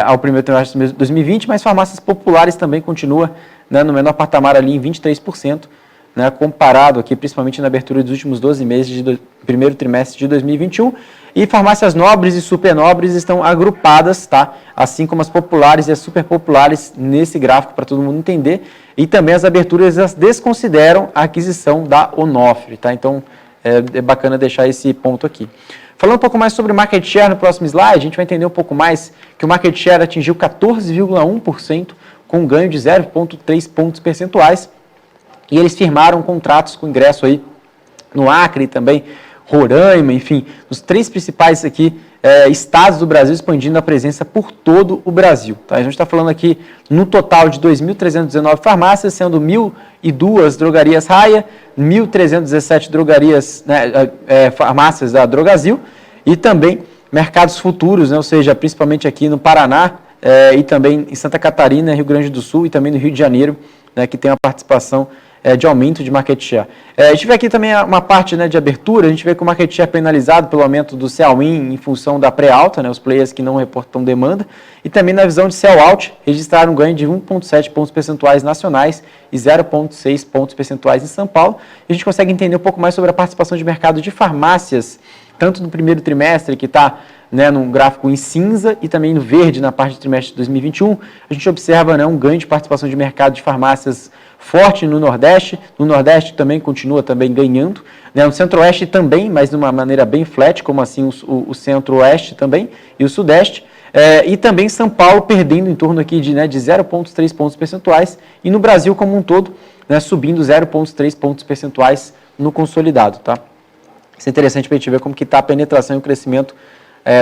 ao primeiro trimestre de 2020, mas farmácias populares também continua, né, no menor patamar ali em 23%, né, comparado aqui principalmente na abertura dos últimos 12 meses do primeiro trimestre de 2021, e farmácias nobres e supernobres estão agrupadas, tá? Assim como as populares e as superpopulares nesse gráfico para todo mundo entender, e também as aberturas elas desconsideram a aquisição da Onofre, tá? Então é bacana deixar esse ponto aqui. Falando um pouco mais sobre market share no próximo slide, a gente vai entender um pouco mais que o market share atingiu 14,1% com um ganho de 0,3 pontos percentuais, e eles firmaram contratos com ingresso aí no Acre e também Roraima, enfim, os 3 principais aqui estados do Brasil, expandindo a presença por todo o Brasil. Tá? A gente está falando aqui no total de 2.319 farmácias, sendo 1.002 drogarias Raia, 1.317 drogarias, né, farmácias da Drogazil e também mercados futuros, né, ou seja, principalmente aqui no Paraná e também em Santa Catarina, Rio Grande do Sul e também no Rio de Janeiro, né, que tem uma participação de aumento de market share. A gente vê aqui também uma parte, né, de abertura, a gente vê que o market share é penalizado pelo aumento do sell-in em função da pré-alta, né, os players que não reportam demanda, e também na visão de sell-out, registraram um ganho de 1,7 pontos percentuais nacionais e 0,6 pontos percentuais em São Paulo. E a gente consegue entender um pouco mais sobre a participação de mercado de farmácias, tanto no primeiro trimestre, que está, né, num gráfico em cinza, e também no verde na parte do trimestre de 2021, a gente observa, né, um ganho de participação de mercado de farmácias forte no Nordeste também continua também ganhando, né, no Centro-Oeste também, mas de uma maneira bem flat, como assim o Centro-Oeste também e o Sudeste, e também São Paulo perdendo em torno aqui de 0,3 pontos percentuais, e no Brasil como um todo, né, subindo 0,3 pontos percentuais no consolidado, tá? Isso é interessante para a gente ver como que está a penetração e o crescimento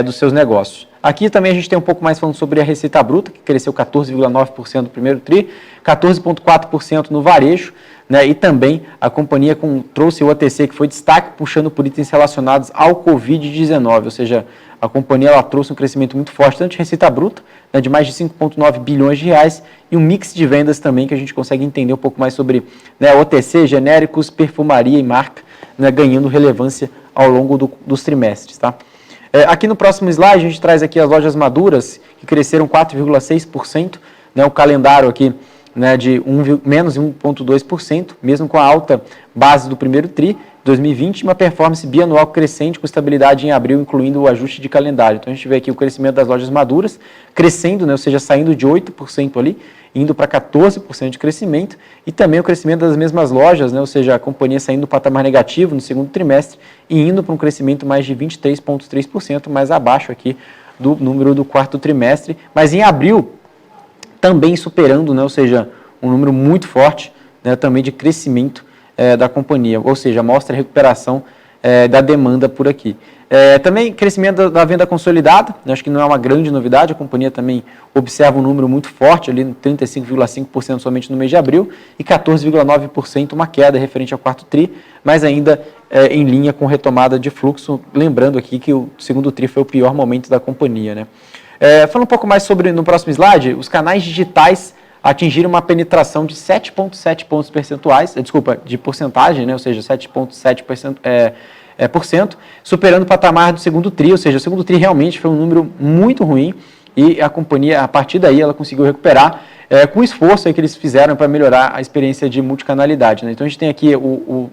dos seus negócios. Aqui também a gente tem um pouco mais falando sobre a receita bruta, que cresceu 14,9% no primeiro TRI, 14,4% no varejo, né, e também a companhia trouxe o OTC, que foi destaque, puxando por itens relacionados ao Covid-19, ou seja, a companhia ela trouxe um crescimento muito forte, tanto de receita bruta, né, de mais de 5,9 bilhões de reais, e um mix de vendas também, que a gente consegue entender um pouco mais sobre, né, OTC, genéricos, perfumaria e marca, né, ganhando relevância ao longo dos trimestres. Tá? Aqui no próximo slide, a gente traz aqui as lojas maduras, que cresceram 4,6%, né, o calendário aqui, né, de menos 1,2%, mesmo com a alta base do primeiro TRI 2020, uma performance bianual crescente com estabilidade em abril, incluindo o ajuste de calendário. Então a gente vê aqui o crescimento das lojas maduras crescendo, né, ou seja, saindo de 8% ali, indo para 14% de crescimento, e também o crescimento das mesmas lojas, né, ou seja, a companhia saindo do patamar negativo no segundo trimestre e indo para um crescimento mais de 23,3%, mais abaixo aqui do número do quarto trimestre, mas em abril também superando, né, ou seja, um número muito forte, né, também de crescimento da companhia, ou seja, mostra a recuperação da demanda por aqui. Também crescimento da venda consolidada, né, acho que não é uma grande novidade, a companhia também observa um número muito forte, ali 35,5% somente no mês de abril e 14,9% uma queda referente ao quarto TRI, mas ainda em linha com retomada de fluxo, lembrando aqui que o segundo TRI foi o pior momento da companhia, né. Falando um pouco mais sobre, no próximo slide, os canais digitais atingiram uma penetração de 7,7 pontos percentuais, de porcentagem, né, ou seja, 7,7%, superando o patamar do segundo TRI, ou seja, o segundo TRI realmente foi um número muito ruim e a companhia, a partir daí, ela conseguiu recuperar com o esforço aí que eles fizeram para melhorar a experiência de multicanalidade, né? Então a gente tem aqui o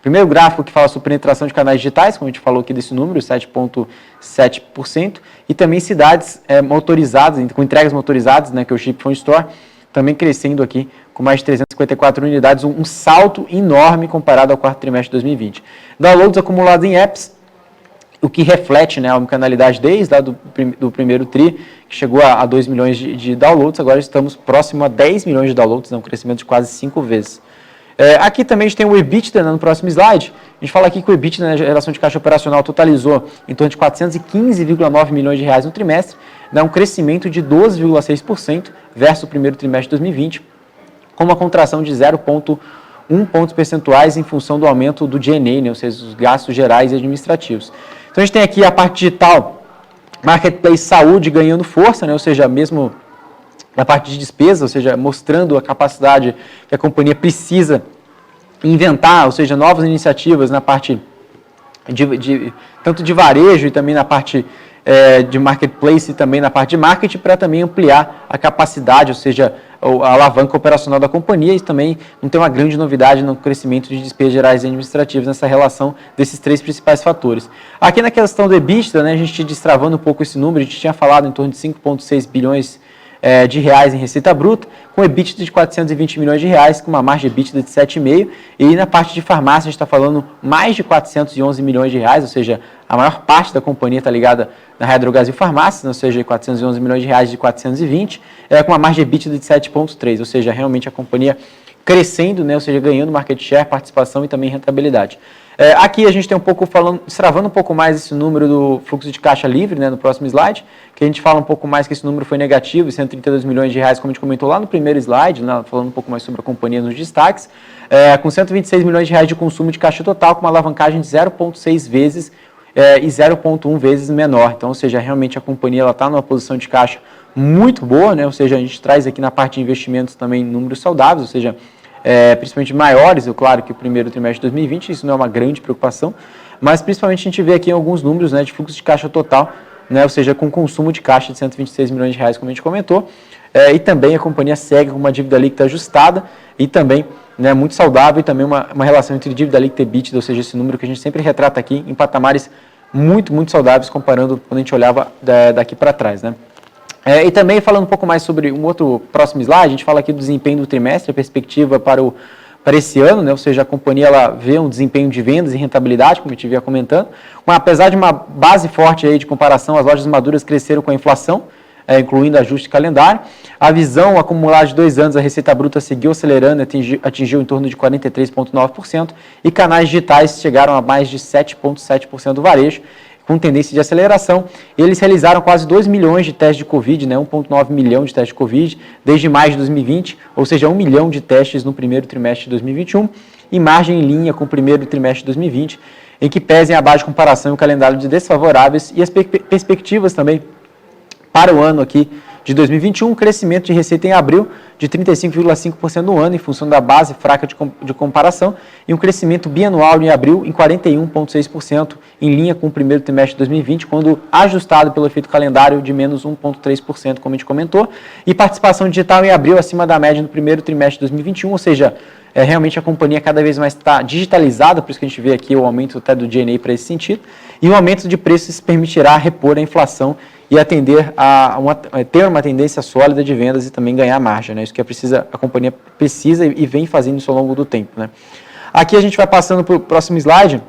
primeiro gráfico que fala sobre penetração de canais digitais, como a gente falou aqui desse número, 7,7%, e também cidades motorizadas, com entregas motorizadas, né, que é o Ship from Store, também crescendo aqui com mais de 354 unidades, um salto enorme comparado ao quarto trimestre de 2020. Downloads acumulados em apps, o que reflete, né, a omnicanalidade desde lá do primeiro TRI, que chegou a 2 milhões de downloads, agora estamos próximo a 10 milhões de downloads, né, um crescimento de quase 5 vezes. Aqui também a gente tem o EBITDA, né, no próximo slide. A gente fala aqui que o EBITDA, né, a geração de caixa operacional, totalizou em torno de 415,9 milhões de reais no trimestre, dá um crescimento de 12,6% versus o primeiro trimestre de 2020, com uma contração de 0,1 pontos percentuais em função do aumento do G&A, né, ou seja, os gastos gerais e administrativos. Então a gente tem aqui a parte digital, Marketplace Saúde ganhando força, né, ou seja, mesmo na parte de despesa, ou seja, mostrando a capacidade que a companhia precisa inventar, ou seja, novas iniciativas na parte tanto de varejo e também na parte de marketplace e também na parte de marketing, para também ampliar a capacidade, ou seja, a alavanca operacional da companhia, e também não tem uma grande novidade no crescimento de despesas gerais e administrativas nessa relação desses três principais fatores. Aqui na questão do EBITDA, né, a gente destravando um pouco esse número, a gente tinha falado em torno de 5,6 bilhões de reais em receita bruta, com EBITDA de 420 milhões de reais, com uma margem de EBITDA de 7,5%, e na parte de farmácia a gente está falando mais de 411 milhões de reais, ou seja, a maior parte da companhia está ligada na Raia Drogasil Farmácia, ou seja, 411 milhões de reais de 420, com uma margem de EBITDA de 7,3%, ou seja, realmente a companhia crescendo, né, ou seja, ganhando market share, participação e também rentabilidade. Aqui a gente tem um pouco destravando um pouco mais esse número do fluxo de caixa livre, né, no próximo slide, que a gente fala um pouco mais que esse número foi negativo, 132 milhões de reais, como a gente comentou lá no primeiro slide, né, falando um pouco mais sobre a companhia nos destaques, com 126 milhões de reais de consumo de caixa total, com uma alavancagem de 0,6 vezes e 0,1 vezes menor. Então, ou seja, realmente a companhia está numa posição de caixa muito boa, né, ou seja, a gente traz aqui na parte de investimentos também números saudáveis, ou seja, principalmente maiores, claro que o primeiro trimestre de 2020, isso não é uma grande preocupação, mas principalmente a gente vê aqui alguns números, né, de fluxo de caixa total, né, ou seja, com consumo de caixa de 126 milhões de reais, como a gente comentou, e também a companhia segue com uma dívida líquida ajustada e também, né, muito saudável, e também uma relação entre dívida líquida e EBITDA, ou seja, esse número que a gente sempre retrata aqui em patamares muito, muito saudáveis, comparando quando a gente olhava daqui para trás, né. E também falando um pouco mais sobre um outro próximo slide, a gente fala aqui do desempenho do trimestre, a perspectiva para esse ano, né? Ou seja, a companhia ela vê um desempenho de vendas e rentabilidade, como a gente vinha comentando, apesar de uma base forte aí de comparação, as lojas maduras cresceram com a inflação, incluindo ajuste de calendário. A visão acumulada de 2 anos, a receita bruta seguiu acelerando, atingiu em torno de 43,9%, e canais digitais chegaram a mais de 7,7% do varejo, com tendência de aceleração. Eles realizaram quase 2 milhões de testes de Covid, né, 1,9 milhão de testes de Covid, desde maio de 2020, ou seja, 1 milhão de testes no primeiro trimestre de 2021, e margem em linha com o primeiro trimestre de 2020, em que pesem a base de comparação e o calendário de desfavoráveis e as perspectivas também para o ano aqui de 2021, um crescimento de receita em abril de 35,5% no ano, em função da base fraca de comparação, e um crescimento bianual em abril em 41,6%, em linha com o primeiro trimestre de 2020, quando ajustado pelo efeito calendário de menos 1,3%, como a gente comentou, e participação digital em abril acima da média no primeiro trimestre de 2021, ou seja, realmente a companhia cada vez mais está digitalizada, por isso que a gente vê aqui o aumento até do G&A para esse sentido, e o aumento de preços permitirá repor a inflação e atender ter uma tendência sólida de vendas e também ganhar margem, né? Isso que a companhia precisa e vem fazendo isso ao longo do tempo, né? Aqui a gente vai passando para o próximo slide,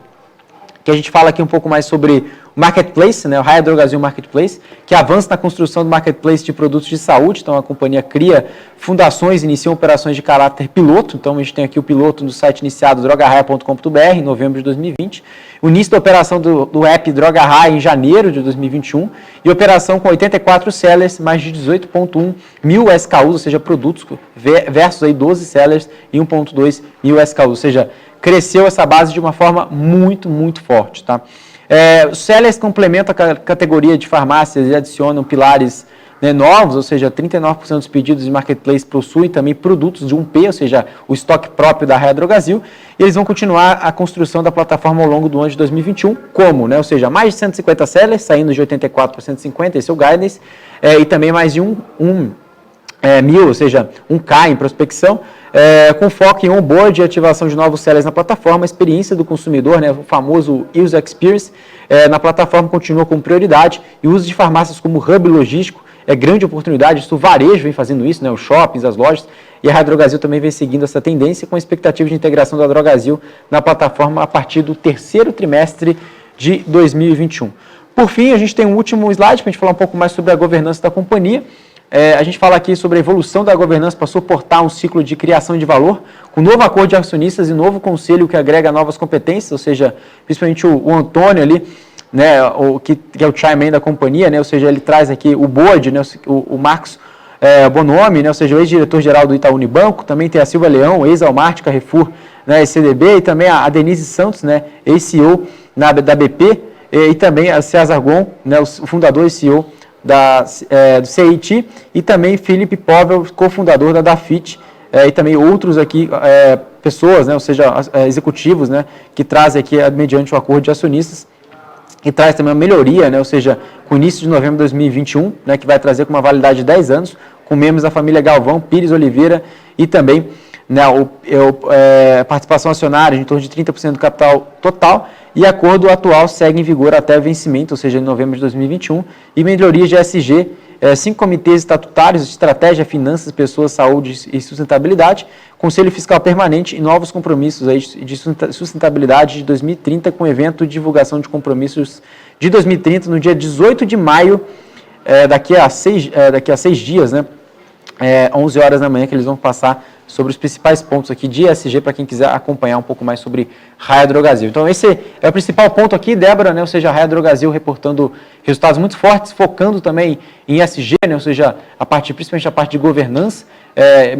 que a gente fala aqui um pouco mais sobre o Marketplace, né, o Raia Drogasil Marketplace, que avança na construção do Marketplace de produtos de saúde. Então a companhia cria fundações, inicia operações de caráter piloto. Então a gente tem aqui o piloto no site iniciado drogaraia.com.br em novembro de 2020, o início da operação do app Droga Raia em janeiro de 2021 e operação com 84 sellers, mais de 18.1 mil SKUs, ou seja, produtos versus aí 12 sellers e 1.2 mil SKUs, ou seja, cresceu essa base de uma forma muito, muito forte, tá? Os sellers complementam a categoria de farmácias e adicionam pilares, né, novos, ou seja, 39% dos pedidos de Marketplace possuem também produtos de 1P, ou seja, o estoque próprio da Raia Drogasil, e eles vão continuar a construção da plataforma ao longo do ano de 2021, como, né, ou seja, mais de 150 sellers, saindo de 84 para 150, esse é o guidance, e também mais de 1.000, ou seja, 1K em prospecção, com foco em onboard e ativação de novos sellers na plataforma, a experiência do consumidor, né, o famoso user experience, na plataforma continua como prioridade, e o uso de farmácias como hub logístico é grande oportunidade. Isso o varejo vem fazendo isso, né, os shoppings, as lojas, e a Raia Drogasil também vem seguindo essa tendência, com a expectativa de integração da Drogasil na plataforma a partir do terceiro trimestre de 2021. Por fim, a gente tem um último slide para a gente falar um pouco mais sobre a governança da companhia. A gente fala aqui sobre a evolução da governança para suportar um ciclo de criação de valor, com novo acordo de acionistas e novo conselho que agrega novas competências, ou seja, principalmente o Antônio ali, né, que é o chairman da companhia, né, ou seja, ele traz aqui o board, né, o Marcos Bonomi, né, ou seja, o ex-diretor-geral do Itaú Unibanco, também tem a Silvia Leão, ex-Almart, Carrefour, né, CDB, e também a Denise Santos, né, ex-CEO da BP, e também a César Gon, né, o fundador e CEO do CIT, e também Felipe Povel, cofundador da Dafit, e também outros aqui, pessoas, né, ou seja, executivos, né, que trazem aqui, mediante o acordo de acionistas, que traz também uma melhoria, né, ou seja, com o início de novembro de 2021, né, que vai trazer com uma validade de 10 anos, com membros da família Galvão, Pires Oliveira e também, né, participação acionária em torno de 30% do capital total, e acordo atual segue em vigor até o vencimento, ou seja, em novembro de 2021, e melhorias de ESG, 5 comitês estatutários, estratégia, finanças, pessoas, saúde e sustentabilidade, conselho fiscal permanente e novos compromissos aí de sustentabilidade de 2030, com evento de divulgação de compromissos de 2030 no dia 18 de maio, daqui a 6 dias, né, 11 horas da manhã, que eles vão passar sobre os principais pontos aqui de ESG para quem quiser acompanhar um pouco mais sobre Raia Drogasil. Então esse é o principal ponto aqui, Débora, né? Ou seja, a Raia Drogasil reportando resultados muito fortes, focando também em ESG, né? Ou seja, principalmente a parte de governança,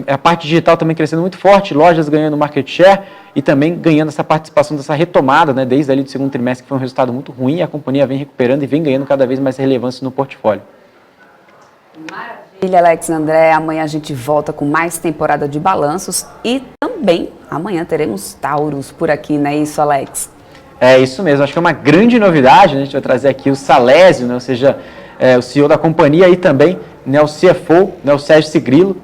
a parte digital também crescendo muito forte, lojas ganhando market share e também ganhando essa participação dessa retomada, né? Desde ali do segundo trimestre, que foi um resultado muito ruim, e a companhia vem recuperando e vem ganhando cada vez mais relevância no portfólio. Maravilha, Alex André. Amanhã a gente volta com mais temporada de balanços e também amanhã teremos Taurus por aqui, não é isso, Alex? É isso mesmo, acho que é uma grande novidade, né? A gente vai trazer aqui o Salésio, né? Ou seja, o CEO da companhia, e também, né, o CFO, né, o Sérgio Sigrilo,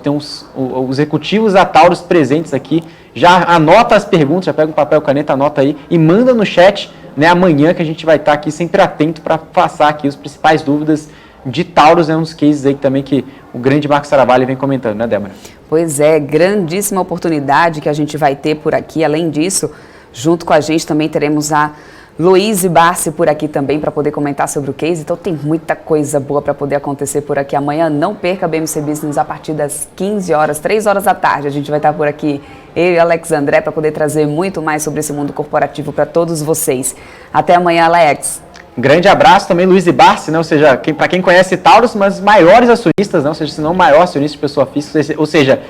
tem os executivos da Taurus presentes aqui. Já anota as perguntas, já pega um papel e caneta, anota aí e manda no chat, né, amanhã, que a gente vai estar aqui sempre atento para passar aqui as principais dúvidas de Taurus, é um dos cases aí também que o grande Marcos Saravalli vem comentando, né, Débora? Pois é, grandíssima oportunidade que a gente vai ter por aqui. Além disso, junto com a gente também teremos a Luiz Barsi por aqui também para poder comentar sobre o case. Então tem muita coisa boa para poder acontecer por aqui amanhã. Não perca a BMC Business a partir das 15 horas, 3 horas da tarde. A gente vai estar por aqui, eu e Alex André, para poder trazer muito mais sobre esse mundo corporativo para todos vocês. Até amanhã, Alex. Um grande abraço também, Luiz Barsi, né? Ou seja, para quem conhece Taurus, mas maiores acionistas, né? Ou seja, se não o maior acionista de pessoa física, ou seja,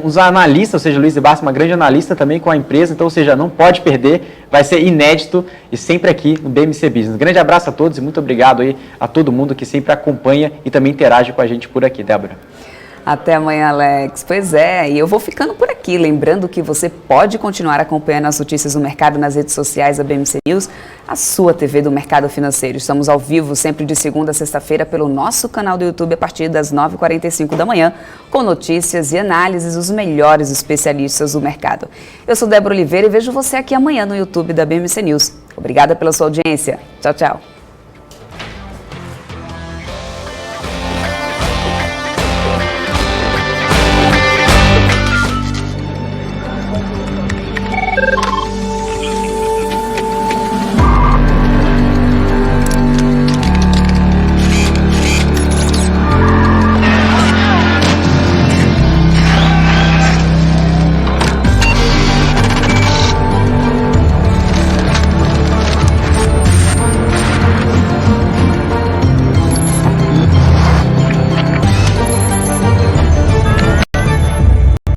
uns analistas, ou seja, Luiz Barsi, uma grande analista também com a empresa, então, ou seja, não pode perder, vai ser inédito e sempre aqui no BMC Business. Um grande abraço a todos e muito obrigado aí a todo mundo que sempre acompanha e também interage com a gente por aqui, Débora. Até amanhã, Alex. Pois é, e eu vou ficando por aqui, lembrando que você pode continuar acompanhando as notícias do mercado nas redes sociais da BMC News, a sua TV do mercado financeiro. Estamos ao vivo sempre de segunda a sexta-feira pelo nosso canal do YouTube a partir das 9h45 da manhã, com notícias e análises dos melhores especialistas do mercado. Eu sou Débora Oliveira e vejo você aqui amanhã no YouTube da BMC News. Obrigada pela sua audiência. Tchau, tchau.